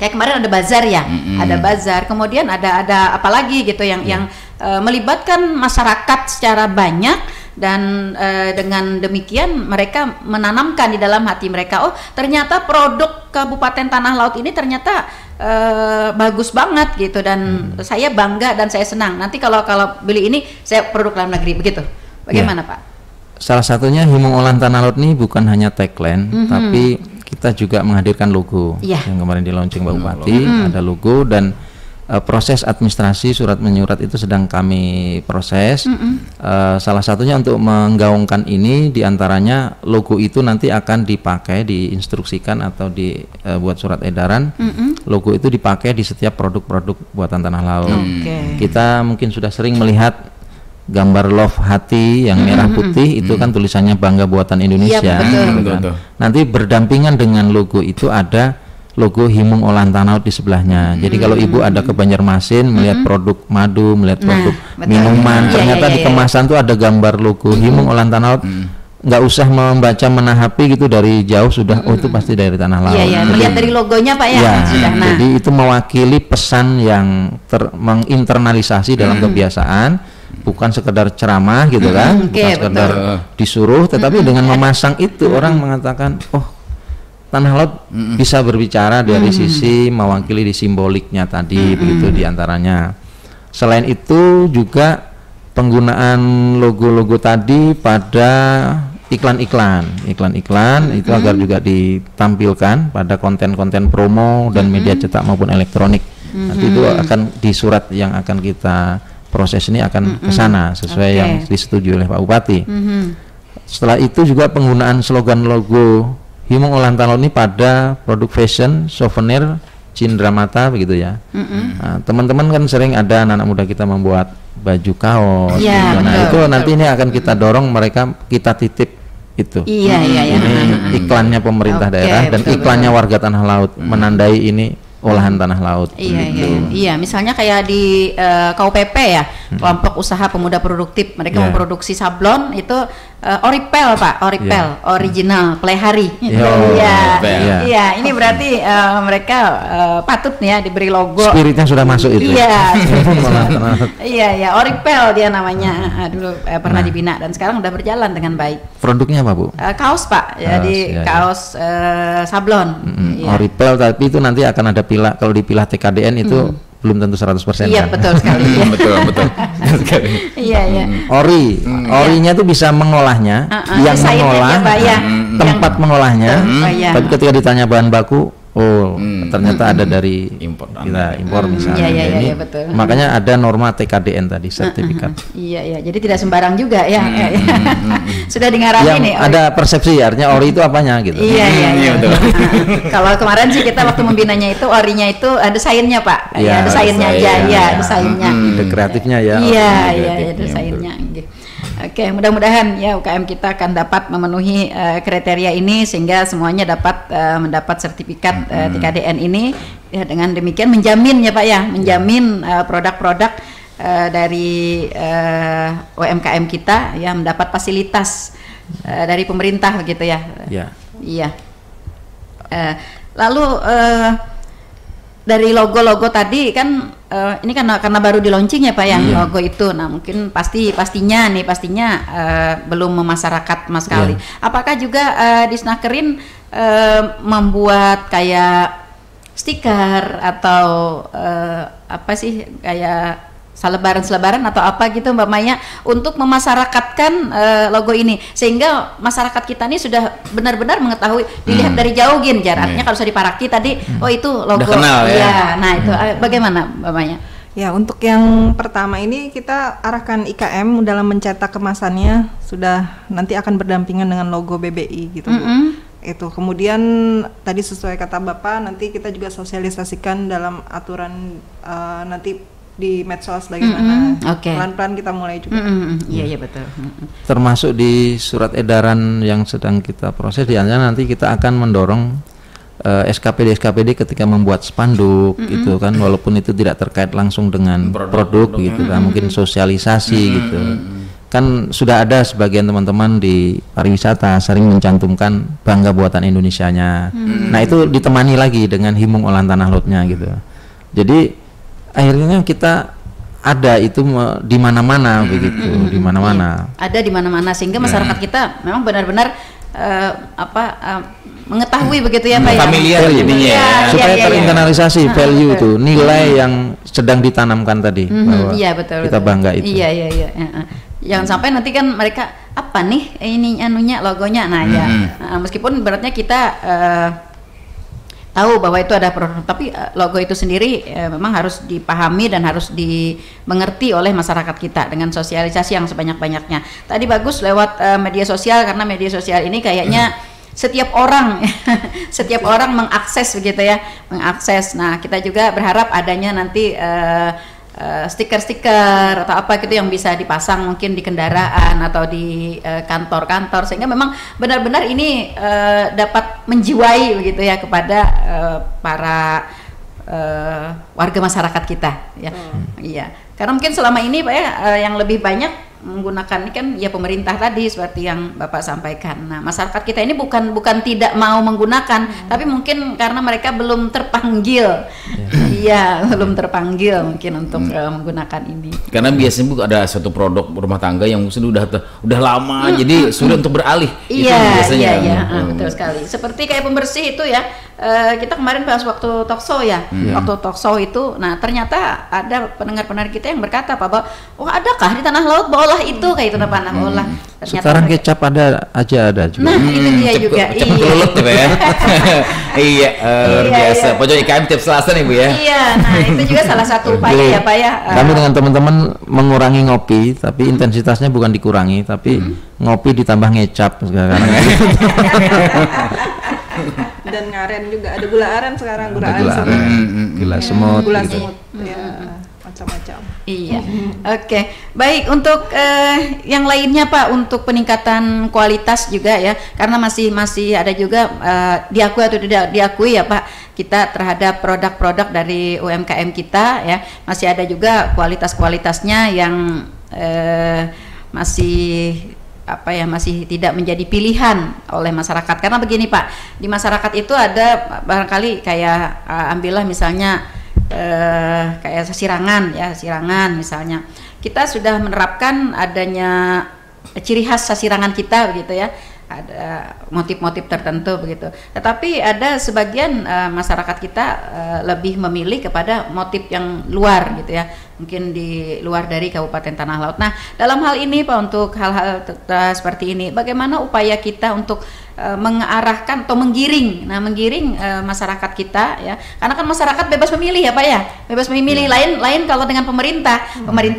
kayak kemarin ada bazar ya, ada bazar, kemudian ada apa lagi gitu yang melibatkan masyarakat secara banyak dan dengan demikian mereka menanamkan di dalam hati mereka, oh ternyata produk Kabupaten Tanah Laut ini ternyata bagus banget gitu dan saya bangga dan saya senang. Nanti kalau beli ini saya produk dalam negeri begitu. Bagaimana Pak? Salah satunya himung olahan tanah laut ini bukan hanya tagline, tapi kita juga menghadirkan logo yang kemarin di launching Pak Bupati. Ada logo dan proses administrasi surat menyurat itu sedang kami proses. Salah satunya untuk menggaungkan ini, diantaranya logo itu nanti akan dipakai, diinstruksikan atau dibuat surat edaran. Logo itu dipakai di setiap produk-produk buatan Tanah Laut. Kita mungkin sudah sering melihat gambar love hati yang merah putih, itu kan tulisannya bangga buatan Indonesia. Betul. Nanti berdampingan dengan logo itu ada logo himung olahan tanah laut di sebelahnya. Jadi kalau ibu ada ke Banjarmasin melihat produk madu, melihat produk minuman, ternyata di kemasan tuh ada gambar logo himung olahan tanah laut. Nggak usah membaca menahapi gitu, dari jauh sudah oh itu pasti dari Tanah Laut. Melihat dari logonya Pak ya. Jadi itu mewakili pesan yang menginternalisasi dalam kebiasaan. Bukan sekedar ceramah gitu kan, bukan sekedar disuruh, tetapi dengan memasang itu orang mengatakan, oh Tanah Laut bisa berbicara dari sisi mewakili di simboliknya tadi, begitu diantaranya. Selain itu juga penggunaan logo-logo tadi pada iklan-iklan itu agar juga ditampilkan pada konten-konten promo dan media cetak maupun elektronik. Nanti itu akan di surat yang akan kita proses ini akan ke sana sesuai yang disetujui oleh Pak Bupati. Setelah itu juga penggunaan slogan logo himung olahan tanah laut ini pada produk fashion, souvenir, cindramata begitu ya. Nah, teman-teman kan sering ada anak-anak muda kita membuat baju kaos. Nah itu nanti ini akan kita dorong mereka, kita titip itu. Ini iklannya pemerintah daerah dan iklannya warga Tanah Laut menandai ini olahan tanah laut. Iya, misalnya kayak di KUPP ya, kelompok usaha pemuda produktif, mereka memproduksi sablon itu Oripel Pak, original Plehari. Iya, ini berarti mereka patut nih ya diberi logo. Spiritnya sudah masuk itu. Iya, Oripel dia namanya, dulu pernah dibina dan sekarang udah berjalan dengan baik. Produknya apa Bu? Kaos Pak, jadi kaos sablon. Oripel, tapi itu nanti akan ada kalau dipilah TKDN itu belum tentu 100%. Iya, betul sekali. Betul. Orinya itu bisa mengolahnya, yang mengolah, tempat mengolahnya. Tapi ketika ditanya bahan baku, ternyata ada dari kita impor misalnya. Ini betul. Makanya ada norma TKDN tadi, sertifikat. Jadi tidak sembarang juga ya. Sudah dengarkan nih. Ada persepsi artinya ori itu apanya gitu. Iya betul. Kalau kemarin sih kita waktu membinanya itu orinya itu ada sainnya Pak. Ada sainnya aja, ada sainnya. Ide kreatifnya ya. Iya, ada sainnya. Oke, mudah-mudahan ya UKM kita akan dapat memenuhi kriteria ini sehingga semuanya dapat mendapat sertifikat TKDN ini. Ya, dengan demikian menjamin ya Pak ya, menjamin produk-produk dari UMKM kita ya mendapat fasilitas dari pemerintah begitu ya. Iya. Lalu dari logo-logo tadi kan ini karena baru di launching ya Pak ya logo itu. Nah mungkin pastinya belum memasyarakat sama sekali. Apakah juga di Snakerin membuat kayak stiker atau apa sih kayak selebaran atau apa gitu Mbak Maya untuk memasyarakatkan logo ini sehingga masyarakat kita ini sudah benar-benar mengetahui, dilihat dari jauh gin jaraknya kalau sudah diparaki tadi oh itu logo ya. Nah itu bagaimana Mbak Maya? Ya, untuk yang pertama ini kita arahkan IKM dalam mencetak kemasannya sudah nanti akan berdampingan dengan logo BBI gitu Bu. Itu kemudian tadi sesuai kata Bapak nanti kita juga sosialisasikan dalam aturan nanti di medsos bagaimana. Pelan-pelan kita mulai juga. Iya betul. Termasuk di surat edaran yang sedang kita proses diantaranya nanti kita akan mendorong SKPD ketika membuat spanduk gitu kan, walaupun itu tidak terkait langsung dengan produk gitu kan, mungkin sosialisasi gitu. Kan sudah ada sebagian teman-teman di pariwisata sering mencantumkan bangga buatan Indonesianya. Nah itu ditemani lagi dengan himung olahan tanah lautnya gitu. Jadi akhirnya kita ada itu di mana-mana begitu, di mana-mana. Ada di mana-mana sehingga masyarakat kita memang benar-benar mengetahui begitu ya Pak ya. Familiar jadinya supaya terinternalisasi value itu, nilai yang sedang ditanamkan tadi bahwa kita bangga itu. Iya. Jangan sampai nanti kan mereka apa nih ini anunya logonya. Nah ya meskipun beratnya kita tahu bahwa itu ada produk, tapi logo itu sendiri memang harus dipahami dan harus dimengerti oleh masyarakat kita dengan sosialisasi yang sebanyak-banyaknya. Tadi bagus lewat media sosial karena media sosial ini kayaknya setiap orang mengakses begitu ya, mengakses. Nah kita juga berharap adanya nanti stiker-stiker atau apa gitu yang bisa dipasang mungkin di kendaraan atau di kantor-kantor sehingga memang benar-benar ini dapat menjiwai begitu ya kepada para warga masyarakat kita ya. Iya. Karena mungkin selama ini Pak ya yang lebih banyak menggunakan ini kan ya pemerintah tadi seperti yang Bapak sampaikan. Nah, masyarakat kita ini bukan tidak mau menggunakan, tapi mungkin karena mereka belum terpanggil. Iya, belum terpanggil mungkin untuk menggunakan ini. Karena biasanya Bu ada satu produk rumah tangga yang sudah lama jadi sulit untuk beralih. Iya, betul sekali. Seperti kayak pembersih itu ya. Kita kemarin bahas waktu talk show ya. Waktu talk show itu, nah ternyata ada pendengar-pendengar kita yang berkata bahwa adakah di tanah laut olah itu kayak itu panah olah. Sekarang kecap ada juga. Nah itu dia juga. Cepat gitu ya. Iya, luar biasa. Pojok IKM tiap Selasa nih Bu ya. Iya, nah itu juga salah satu upaya ya Pak ya. Kami dengan teman-teman mengurangi ngopi, tapi intensitasnya bukan dikurangi, tapi ngopi ditambah ngecap sekarang. Dan ngaren juga ada gula aren sekarang, gula semut, ya macam-macam. Iya. Oke. Baik untuk yang lainnya Pak untuk peningkatan kualitas juga ya, karena masih ada juga diakui atau tidak diakui ya Pak kita terhadap produk-produk dari UMKM kita ya, masih ada juga kualitasnya yang masih tidak menjadi pilihan oleh masyarakat. Karena begini Pak, di masyarakat itu ada barangkali kayak ambillah misalnya kayak sirangan misalnya. Kita sudah menerapkan adanya ciri khas sasirangan kita begitu ya. Ada motif-motif tertentu begitu. Tetapi ada sebagian masyarakat kita lebih memilih kepada motif yang luar gitu ya. Mungkin di luar dari Kabupaten Tanah Laut. Nah, dalam hal ini Pak untuk hal-hal seperti ini, bagaimana upaya kita untuk mengarahkan atau menggiring masyarakat kita ya, karena kan masyarakat bebas memilih ya Pak ya, bebas memilih. Lain kalau dengan pemerintah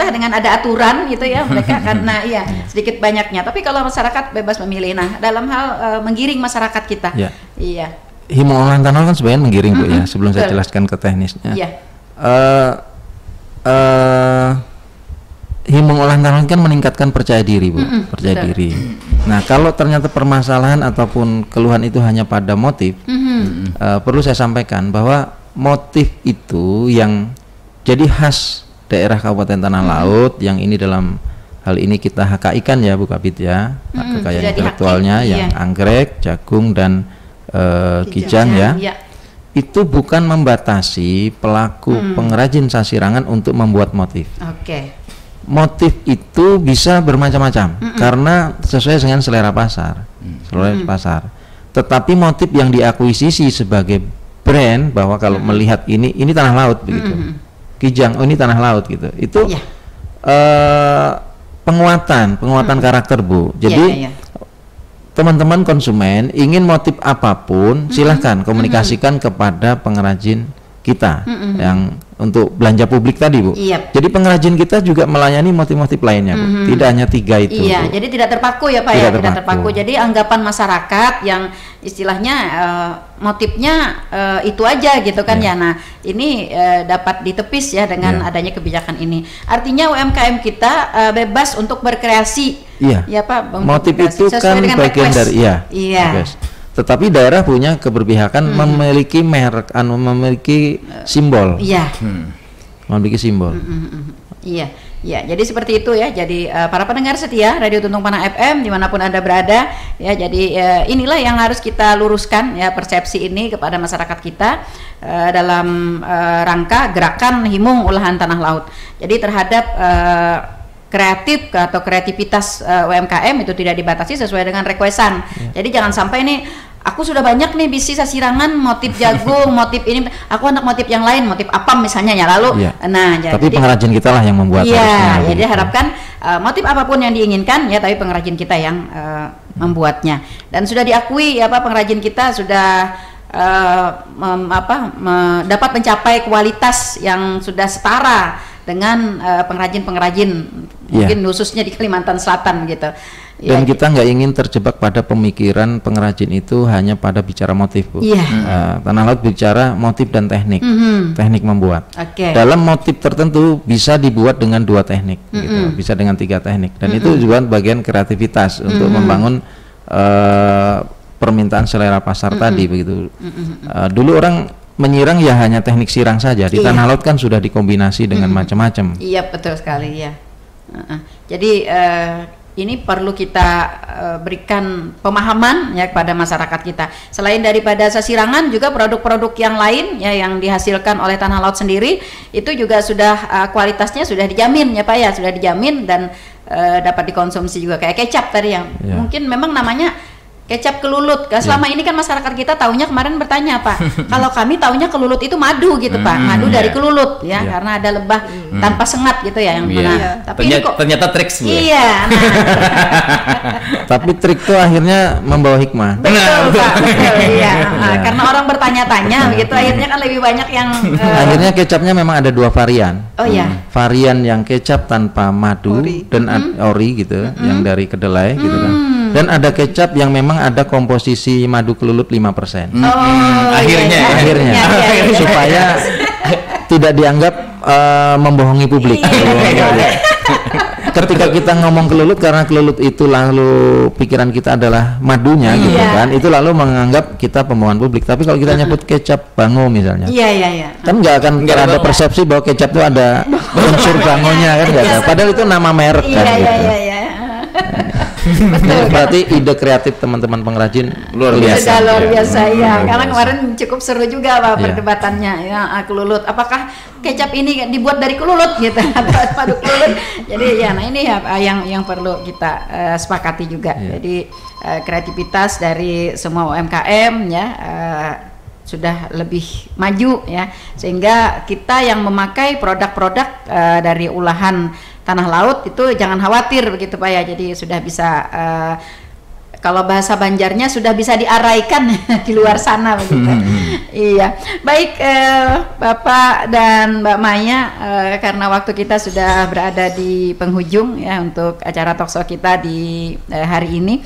dengan ada aturan gitu ya, mereka karena ya sedikit banyaknya, tapi kalau masyarakat bebas memilih. Nah dalam hal menggiring masyarakat kita iya himung olahan tanah kan sebenarnya menggiring Bu ya, sebelum saya jelaskan ke teknisnya. himung olahan tanah laut kan meningkatkan percaya diri, Bu. Percaya diri. Nah, kalau ternyata permasalahan ataupun keluhan itu hanya pada motif, perlu saya sampaikan bahwa motif itu yang jadi khas daerah Kabupaten Tanah Laut, yang ini dalam hal ini kita HKI-kan ya Bu Kabid ya, kekayaan intelektualnya yang anggrek, jagung dan kijang ya. Itu bukan membatasi pelaku pengrajin sasirangan untuk membuat motif. Motif itu bisa bermacam-macam karena sesuai dengan selera pasar, Tetapi motif yang diakuisisi sebagai brand, bahwa kalau melihat ini tanah laut begitu, kijang, oh ini tanah laut gitu. Itu penguatan karakter, Bu. Jadi teman-teman konsumen ingin motif apapun, silahkan komunikasikan kepada pengrajin kita yang untuk belanja publik tadi, Bu. Jadi pengrajin kita juga melayani motif-motif lainnya, Bu. Tidak hanya 3 itu. Iya, Bu. Jadi tidak terpaku ya Pak, tidak terpaku. Jadi anggapan masyarakat yang istilahnya motifnya itu aja gitu kan ya. Nah, ini dapat ditepis ya dengan adanya kebijakan ini. Artinya UMKM kita bebas untuk berkreasi. Ya Pak. Motif itu kan bagian dari tetapi daerah punya keberpihakan memiliki merek, memiliki simbol. Memiliki simbol. Iya, jadi seperti itu ya. Jadi para pendengar setia Radio Tuntung Panah FM dimanapun Anda berada ya. Jadi inilah yang harus kita luruskan ya, persepsi ini kepada masyarakat kita dalam rangka gerakan himung olahan tanah laut. Jadi terhadap kreatif atau kreativitas UMKM itu tidak dibatasi sesuai dengan requestan. Jadi jangan sampai nih aku sudah banyak nih bisnis sasirangan motif jagung, motif ini, aku anak motif yang lain, motif apam misalnya ya. Lalu tapi pengrajin kita lah yang membuat. Jadi harapkan motif apapun yang diinginkan ya, tapi pengrajin kita yang membuatnya. Dan sudah diakui ya Pak, pengrajin kita sudah dapat mencapai kualitas yang sudah setara dengan pengrajin-pengrajin mungkin khususnya di Kalimantan Selatan gitu. Dan kita nggak ingin terjebak pada pemikiran pengrajin itu hanya pada bicara motif, Bu. Tanah Laut bicara motif dan teknik, teknik membuat. Dalam motif tertentu bisa dibuat dengan 2 teknik, gitu. Bisa dengan 3 teknik, dan itu juga bagian kreativitas untuk membangun permintaan selera pasar tadi, begitu. Dulu orang menyirang ya hanya teknik sirang saja. Di Tanah Laut kan sudah dikombinasi dengan macam-macam. Iya, betul sekali ya. Jadi ini perlu kita berikan pemahaman ya kepada masyarakat kita. Selain daripada sasirangan, juga produk-produk yang lain ya yang dihasilkan oleh Tanah Laut sendiri itu juga sudah kualitasnya sudah dijamin ya Pak ya, sudah dijamin dan dapat dikonsumsi juga. Kayak kecap tadi yang mungkin memang namanya kecap kelulut. Selama ini kan masyarakat kita taunya, kemarin bertanya Pak, kalau kami taunya kelulut itu madu gitu Pak, madu dari kelulut ya, karena ada lebah tanpa sengat gitu ya yang tapi ternyata trik nah. Tapi trik itu akhirnya membawa hikmah. Betul Pak, betul karena orang bertanya-tanya begitu, akhirnya kan lebih banyak yang akhirnya kecapnya memang ada 2 varian. Varian yang kecap tanpa madu dan ori gitu, yang dari kedelai gitu kan. Dan ada kecap yang memang ada komposisi madu kelulut 5%. Akhirnya supaya tidak dianggap membohongi publik. Ketika kita ngomong kelulut, karena kelulut itu lalu pikiran kita adalah madunya gitu kan, itu lalu menganggap kita pembohongan publik. Tapi kalau kita nyebut kecap bango misalnya, kan nggak akan ada persepsi bahwa kecap itu ada unsur bangonya kan, nggak ada. Padahal itu nama merek kan gitu. Berarti ide kreatif teman-teman pengrajin luar biasa. Luar biasa ya. Karena kemarin cukup seru juga Pak perdebatannya ya, kelulut. Apakah kecap ini dibuat dari kelulut gitu atau madu kelulut? Jadi ya, nah ini ya yang perlu kita sepakati juga. Jadi kreativitas dari semua UMKM ya sudah lebih maju ya, sehingga kita yang memakai produk-produk dari olahan Tanah Laut itu jangan khawatir begitu Pak ya. Jadi sudah bisa kalau bahasa Banjarnya sudah bisa diaraikan di luar sana begitu. Iya, baik Bapak dan Mbak Maya, karena waktu kita sudah berada di penghujung ya untuk acara talkshow kita di hari ini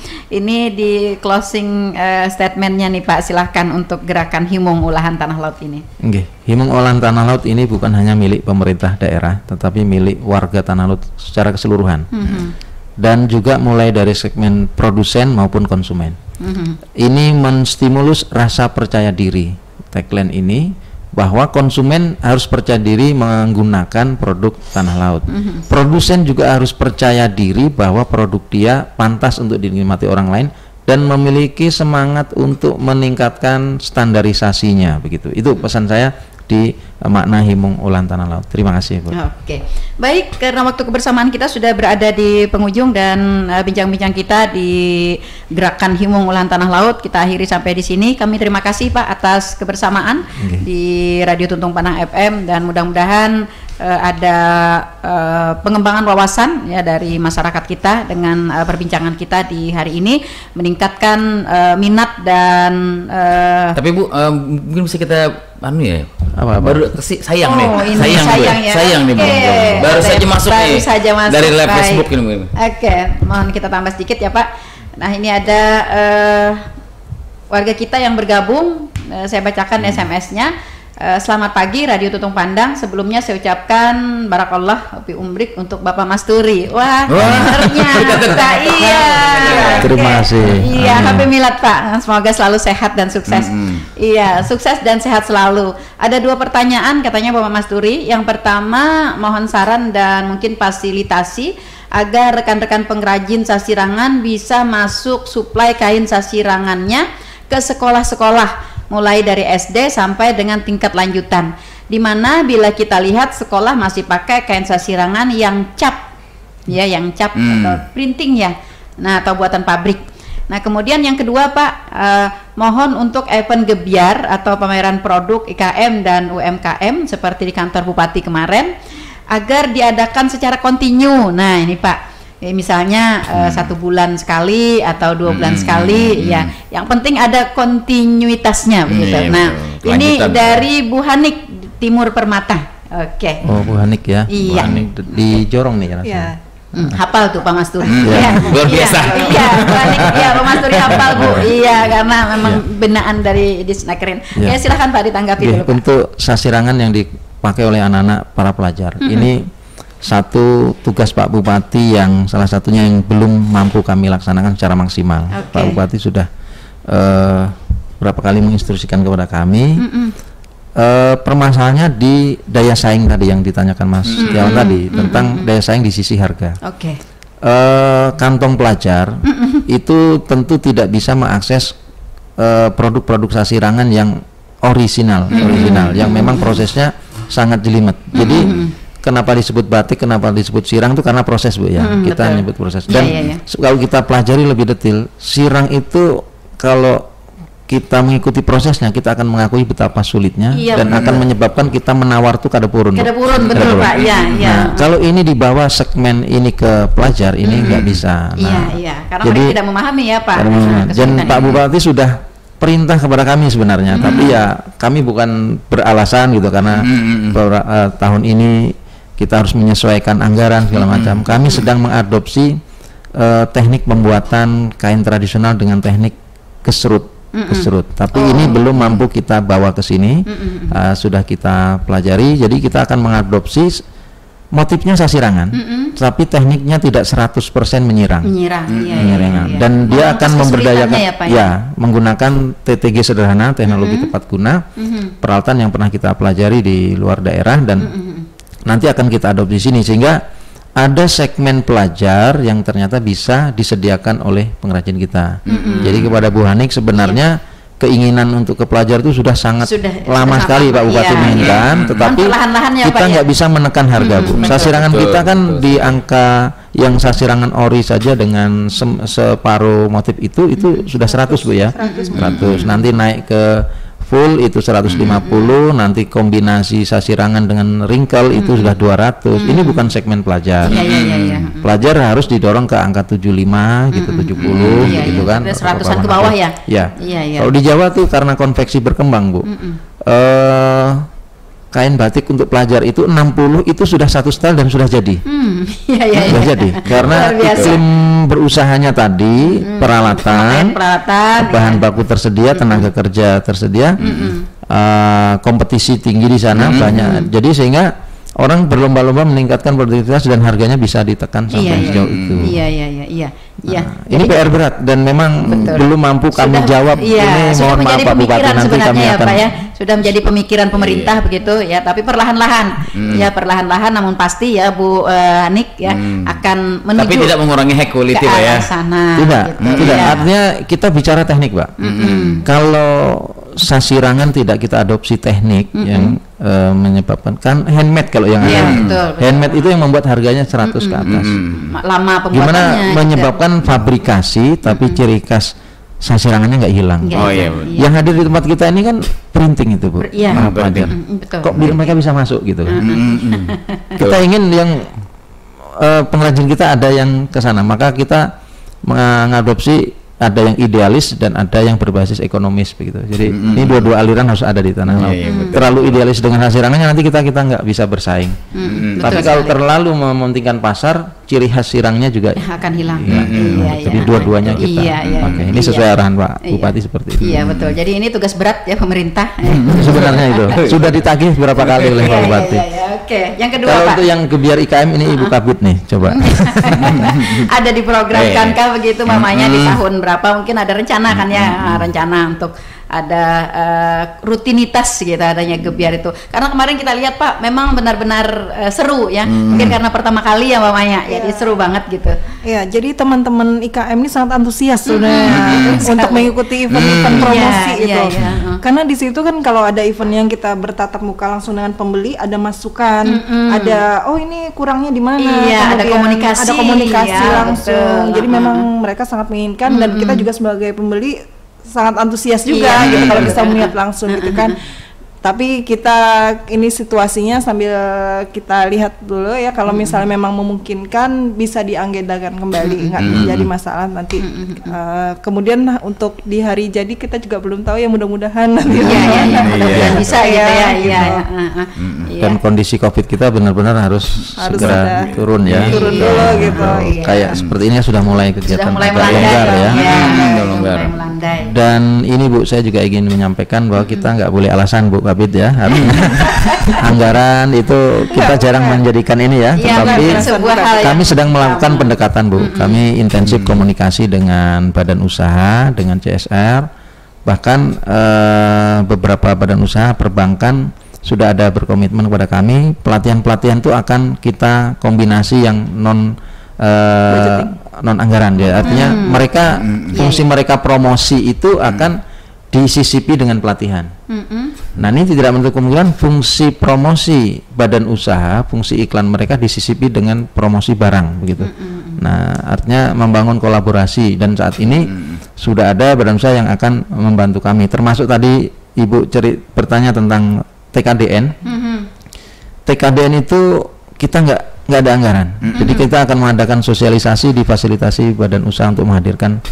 di closing statementnya nih Pak, silahkan untuk gerakan Himung Ulahan Tanah Laut ini. Okay. Himung Olahan Tanah Laut ini bukan hanya milik pemerintah daerah, tetapi milik warga tanah laut secara keseluruhan. Dan juga mulai dari segmen produsen maupun konsumen. Ini menstimulus rasa percaya diri. Tagline ini bahwa konsumen harus percaya diri menggunakan produk tanah laut. Produsen juga harus percaya diri bahwa produk dia pantas untuk dinikmati orang lain dan memiliki semangat untuk meningkatkan standarisasinya, begitu. Itu pesan saya di makna Himung Olahan Tanah Laut. Terima kasih, Bu. Oke. Baik, karena waktu kebersamaan kita sudah berada di penghujung dan bincang-bincang kita di gerakan Himung Olahan Tanah Laut kita akhiri sampai di sini. Kami terima kasih Pak atas kebersamaan di Radio Tuntung Panah FM, dan mudah-mudahan ada pengembangan wawasan ya dari masyarakat kita dengan perbincangan kita di hari ini, meningkatkan minat dan tapi Bu, mungkin bisa kita apa? Baru sayang nih, sayang nih Bu. Okay. Baru saja masuk nih dari live Facebook ini. Oke, mohon kita tambah sedikit ya Pak. Nah, ini ada warga kita yang bergabung, saya bacakan SMS-nya. Selamat pagi Radio Tuntung Pandang. Sebelumnya saya ucapkan barakallah fi umrik untuk Bapak Masturi. Wah, ternyata iya. Terima kasih. Iya, happy milad Pak. Semoga selalu sehat dan sukses. Iya, sukses dan sehat selalu. Ada 2 pertanyaan katanya Bapak Masturi. Yang pertama, mohon saran dan mungkin fasilitasi agar rekan-rekan pengrajin sasirangan bisa masuk suplai kain sasirangannya ke sekolah-sekolah mulai dari SD sampai dengan tingkat lanjutan, dimana bila kita lihat sekolah masih pakai kain sasirangan yang cap ya, yang cap atau printing ya, nah atau buatan pabrik. Nah kemudian yang kedua Pak, mohon untuk event gebyar atau pameran produk IKM dan UMKM seperti di kantor Bupati kemarin agar diadakan secara kontinu. Nah ini Pak, misalnya 1 bulan sekali atau 2 bulan sekali ya, yang penting ada kontinuitasnya begitu. Nah ini dari Bu Hanik Timur Permata. Oke. Oh Bu Hanik ya. Iya. Bu Hanik di Jorong nih rasanya. Hafal tuh Pak Masturi. Luar biasa. Iya, Bu Hanik, iya Pak Masturi hafal Bu. Iya, karena memang binaan dari Disnakerin. Ya silakan Pak ditanggapi dulu Pak. Untuk sasirangan yang dipakai oleh anak-anak para pelajar, ini satu tugas Pak Bupati yang salah satunya yang belum mampu kami laksanakan secara maksimal. Pak Bupati sudah berapa kali menginstruksikan kepada kami. Permasalahannya di daya saing tadi yang ditanyakan Mas Setiawan tadi tentang daya saing di sisi harga. Kantong pelajar itu tentu tidak bisa mengakses produk-produk sasirangan yang original yang memang prosesnya sangat jelimet. Jadi kenapa disebut batik, kenapa disebut sirang itu karena proses Bu ya. Kita menyebut proses. Dan kalau kita pelajari lebih detail, sirang itu kalau kita mengikuti prosesnya, kita akan mengakui betapa sulitnya dan akan menyebabkan kita menawar tuh kada purun. Betul Pak. Nah, kalau ini dibawa segmen ini ke pelajar ini nggak bisa. Karena jadi, mereka tidak memahami ya Pak. Dan Pak Bupati sudah perintah kepada kami sebenarnya, tapi ya kami bukan beralasan gitu karena tahun ini kita harus menyesuaikan anggaran segala macam. Kami sedang mengadopsi teknik pembuatan kain tradisional dengan teknik kesrut. Tapi ini belum mampu kita bawa ke sini. Sudah kita pelajari, jadi kita akan mengadopsi motifnya sasirangan, tapi tekniknya tidak 100% menyirang. Dan dia akan memberdayakan menggunakan TTG sederhana, teknologi tepat guna, peralatan yang pernah kita pelajari di luar daerah, dan nanti akan kita adopsi sini sehingga ada segmen pelajar yang ternyata bisa disediakan oleh pengrajin kita. Jadi kepada Bu Hanik sebenarnya keinginan untuk ke pelajar itu sudah sangat lama sekali Pak Bupati menginginkan, tetapi kita nggak bisa menekan harga Bu. Sasirangan kita kan di angka yang sasirangan ori saja dengan separuh motif itu sudah 100 Bu ya. 100. Nanti naik ke full itu 150, nanti kombinasi sasirangan dengan wrinkle itu sudah 200. Ini bukan segmen pelajar. Pelajar harus didorong ke angka 75 gitu, 70 gitu kan. 100-an ke bawah ya. Ya. Kalau di Jawa tuh karena konveksi berkembang, Bu. Kain batik untuk pelajar itu 60 itu sudah satu style dan sudah jadi. Sudah jadi. Karena iklim berusahanya tadi, peralatan, bahan baku tersedia, tenaga kerja tersedia, kompetisi tinggi di sana banyak. Jadi sehingga orang berlomba-lomba meningkatkan produktivitas dan harganya bisa ditekan sampai sejauh itu. Ini PR berat dan memang belum mampu kami jawab. Ini mohon maaf Pak Bupati, nanti kami akan sudah menjadi pemikiran pemerintah begitu ya, tapi perlahan-lahan perlahan-lahan namun pasti ya Bu Hanik ya akan menuju. Tapi tidak mengurangi high quality Pak ya. Tidak. Artinya kita bicara teknik Pak. Kalau sasirangan tidak kita adopsi teknik yang menyebabkan kan handmade kalau yang ada. Handmade itu yang membuat harganya 100 ke atas. Lama pembuatannya. Gimana menyebabkan fabrikasi tapi ciri khas sasirangannya nggak hilang. Yang hadir di tempat kita ini kan printing itu Bu. Pelajar. Kok mereka bisa masuk gitu kan. Kita ingin yang pengrajin kita ada yang ke sana, maka kita mengadopsi ada yang idealis dan ada yang berbasis ekonomis begitu. Jadi ini dua-dua aliran harus ada di tanah laut. Terlalu idealis dengan sasirangannya nanti kita nggak bisa bersaing. Tapi kalau terlalu mementingkan pasar, ciri khas sirangnya juga akan hilang. Jadi dua-duanya kita pakai. Ini sesuai arahan Pak Bupati seperti itu. Iya betul. Jadi ini tugas berat ya pemerintah. Sebenarnya itu sudah ditagih berapa kali oleh Pak Bupati. Oke. Yang kedua kalau Pak. untuk yang Gebiar IKM ini Ibu Kabit nih, coba. Ada diprogramkan kah begitu mamanya di tahun berapa, mungkin ada rencana kan ya, rencana untuk ada rutinitas gitu adanya Gebiar itu, karena kemarin kita lihat Pak memang benar-benar seru ya, mungkin karena pertama kali ya mamanya, jadi seru banget gitu ya. Jadi teman-teman IKM ini sangat antusias sudah untuk mengikuti event-event promosi gitu. Karena di situ kan kalau ada event yang kita bertatap muka langsung dengan pembeli, ada masukan, ada oh ini kurangnya di mana, ada komunikasi langsung. Jadi memang mereka sangat menginginkan dan kita juga sebagai pembeli sangat antusias juga gitu kalau bisa melihat langsung gitu kan. Tapi kita ini situasinya sambil kita lihat dulu ya, kalau misalnya memang memungkinkan bisa dianggedakan kembali, nggak jadi masalah nanti. Kemudian untuk di hari jadi kita juga belum tahu ya, mudah-mudahan nanti bisa ya. Dan kondisi COVID kita benar-benar harus segera turun ya. Turun dulu gitu. Kayak seperti ini sudah mulai kegiatan agak longgar ya. Dan ini Bu, saya juga ingin menyampaikan bahwa kita nggak boleh alasan Bu Kabit ya, anggaran itu kita jarang menjadikan ini ya, tetapi kami sedang melakukan pendekatan Bu. Kami intensif komunikasi dengan badan usaha, dengan CSR, bahkan beberapa badan usaha perbankan sudah ada berkomitmen kepada kami, pelatihan-pelatihan itu akan kita kombinasi yang non anggaran ya, artinya mereka fungsi mereka promosi itu akan disisipi dengan pelatihan. Nah ini tidak menutup kemungkinan fungsi promosi badan usaha, fungsi iklan mereka disisipi dengan promosi barang begitu. Nah artinya membangun kolaborasi, dan saat ini sudah ada badan usaha yang akan membantu kami, termasuk tadi Ibu bertanya tentang TKDN. TKDN itu kita nggak ada anggaran, jadi kita akan mengadakan sosialisasi di fasilitasi badan usaha untuk menghadirkan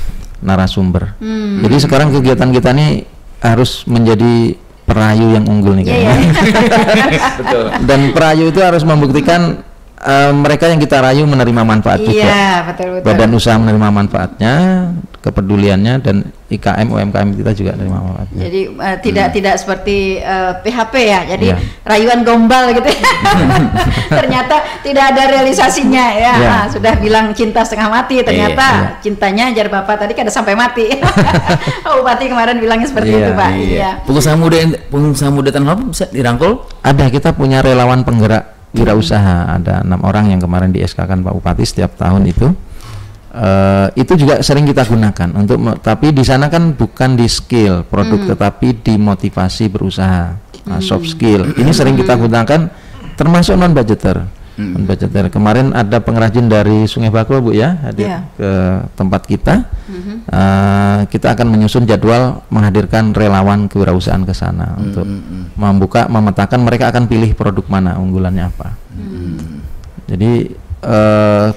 narasumber. Jadi sekarang kegiatan kita ini harus menjadi perayu yang unggul nih kayaknya. Dan perayu itu harus membuktikan mereka yang kita rayu menerima manfaat juga. Betul. Badan usaha menerima manfaatnya, kepeduliannya, dan IKM UMKM kita juga menerima manfaatnya. Jadi tidak seperti PHP ya. Jadi rayuan gombal gitu. Ternyata tidak ada realisasinya ya. Nah, sudah bilang cinta setengah mati, ternyata cintanya jar Bapak tadi kada sampai mati. Bupati kemarin bilangnya seperti itu Pak. Pengusaha muda Tanah Laut bisa dirangkul? Ada, kita punya relawan penggerak wirausaha, ada 6 orang yang kemarin di SK-kan Pak Bupati setiap tahun itu. Itu juga sering kita gunakan untuk, tapi di sana kan bukan di skill produk tetapi di motivasi berusaha, soft skill. Ini sering kita gunakan termasuk non budgeter. Budget daerah. Kemarin ada pengrajin dari Sungai Bakau Bu ya hadir ke tempat kita. Kita akan menyusun jadwal menghadirkan relawan kewirausahaan ke sana untuk memetakan mereka akan pilih produk mana, unggulannya apa. Jadi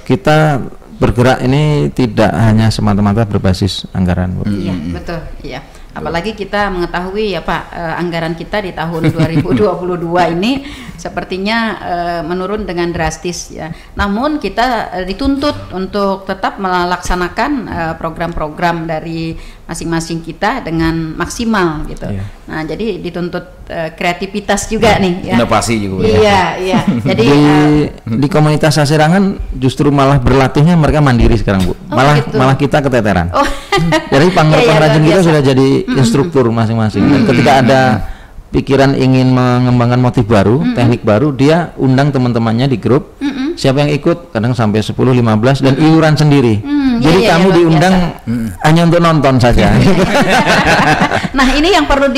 kita bergerak ini tidak hanya semata-mata berbasis anggaran Bu. Iya, betul. Iya. Apalagi kita mengetahui ya Pak, anggaran kita di tahun 2022 ini sepertinya menurun dengan drastis ya. Namun kita dituntut untuk tetap melaksanakan program-program dari masing-masing kita dengan maksimal gitu. Nah, jadi dituntut kreativitas juga nih ya. Inovasi juga. Iya, iya. Jadi di komunitas Sasirangan justru malah berlatihnya mereka mandiri sekarang Bu. Malah kita keteteran. Jadi pengrajin kita sudah jadi instruktur masing-masing. Dan ketika ada pikiran ingin mengembangkan motif baru, teknik baru, dia undang teman-temannya di grup. Siapa yang ikut? Kadang sampai 10, 15 dan iuran sendiri. Jadi kamu diundang hanya untuk nonton saja. Nah, ini yang perlu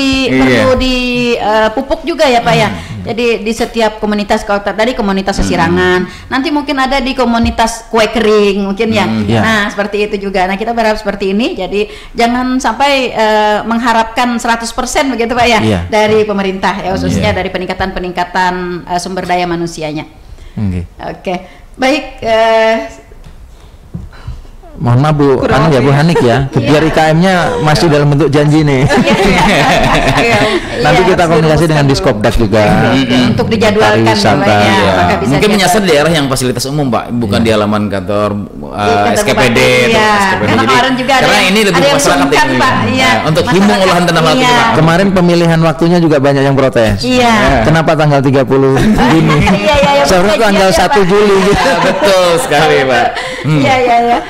dipupuk juga ya Pak ya. Jadi di setiap komunitas, kalau tadi komunitas Sasirangan, nanti mungkin ada di komunitas kue kering mungkin ya. Nah, seperti itu juga. Nah, kita berharap seperti ini. Jadi jangan sampai mengharapkan 100% begitu Pak ya dari pemerintah ya, khususnya dari peningkatan sumber daya manusianya. Oke. Baik, mohon maaf Bu, Bu Hanik ya, biar IKM-nya masih dalam bentuk janji nih. Nanti kita komunikasi dengan Diskopdak juga untuk dijadwalkan mungkin menyasar daerah yang fasilitas umum Pak, bukan di halaman kantor SKPD. Karena kemarin juga karena ini lebih masyarakat Pak. Untuk Himung Olahan Tanah Laut itu Pak. Kemarin pemilihan waktunya juga banyak yang protes. Kenapa tanggal 30 Juni? Seharusnya tanggal 1 Juli. Betul sekali Pak. Iya.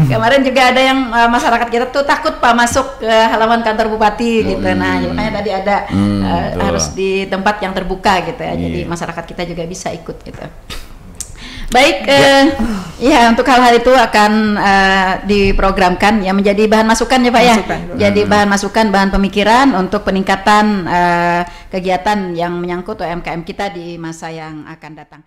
Kemarin juga ada yang masyarakat kita tuh takut Pak masuk ke halaman kantor bupati gitu. Nah, makanya tadi ada harus di tempat yang terbuka gitu ya. Jadi masyarakat kita juga bisa ikut gitu. Baik, ya untuk hal-hal itu akan diprogramkan ya menjadi bahan masukan ya Pak ya. Jadi bahan masukan, bahan pemikiran untuk peningkatan kegiatan yang menyangkut UMKM kita di masa yang akan datang.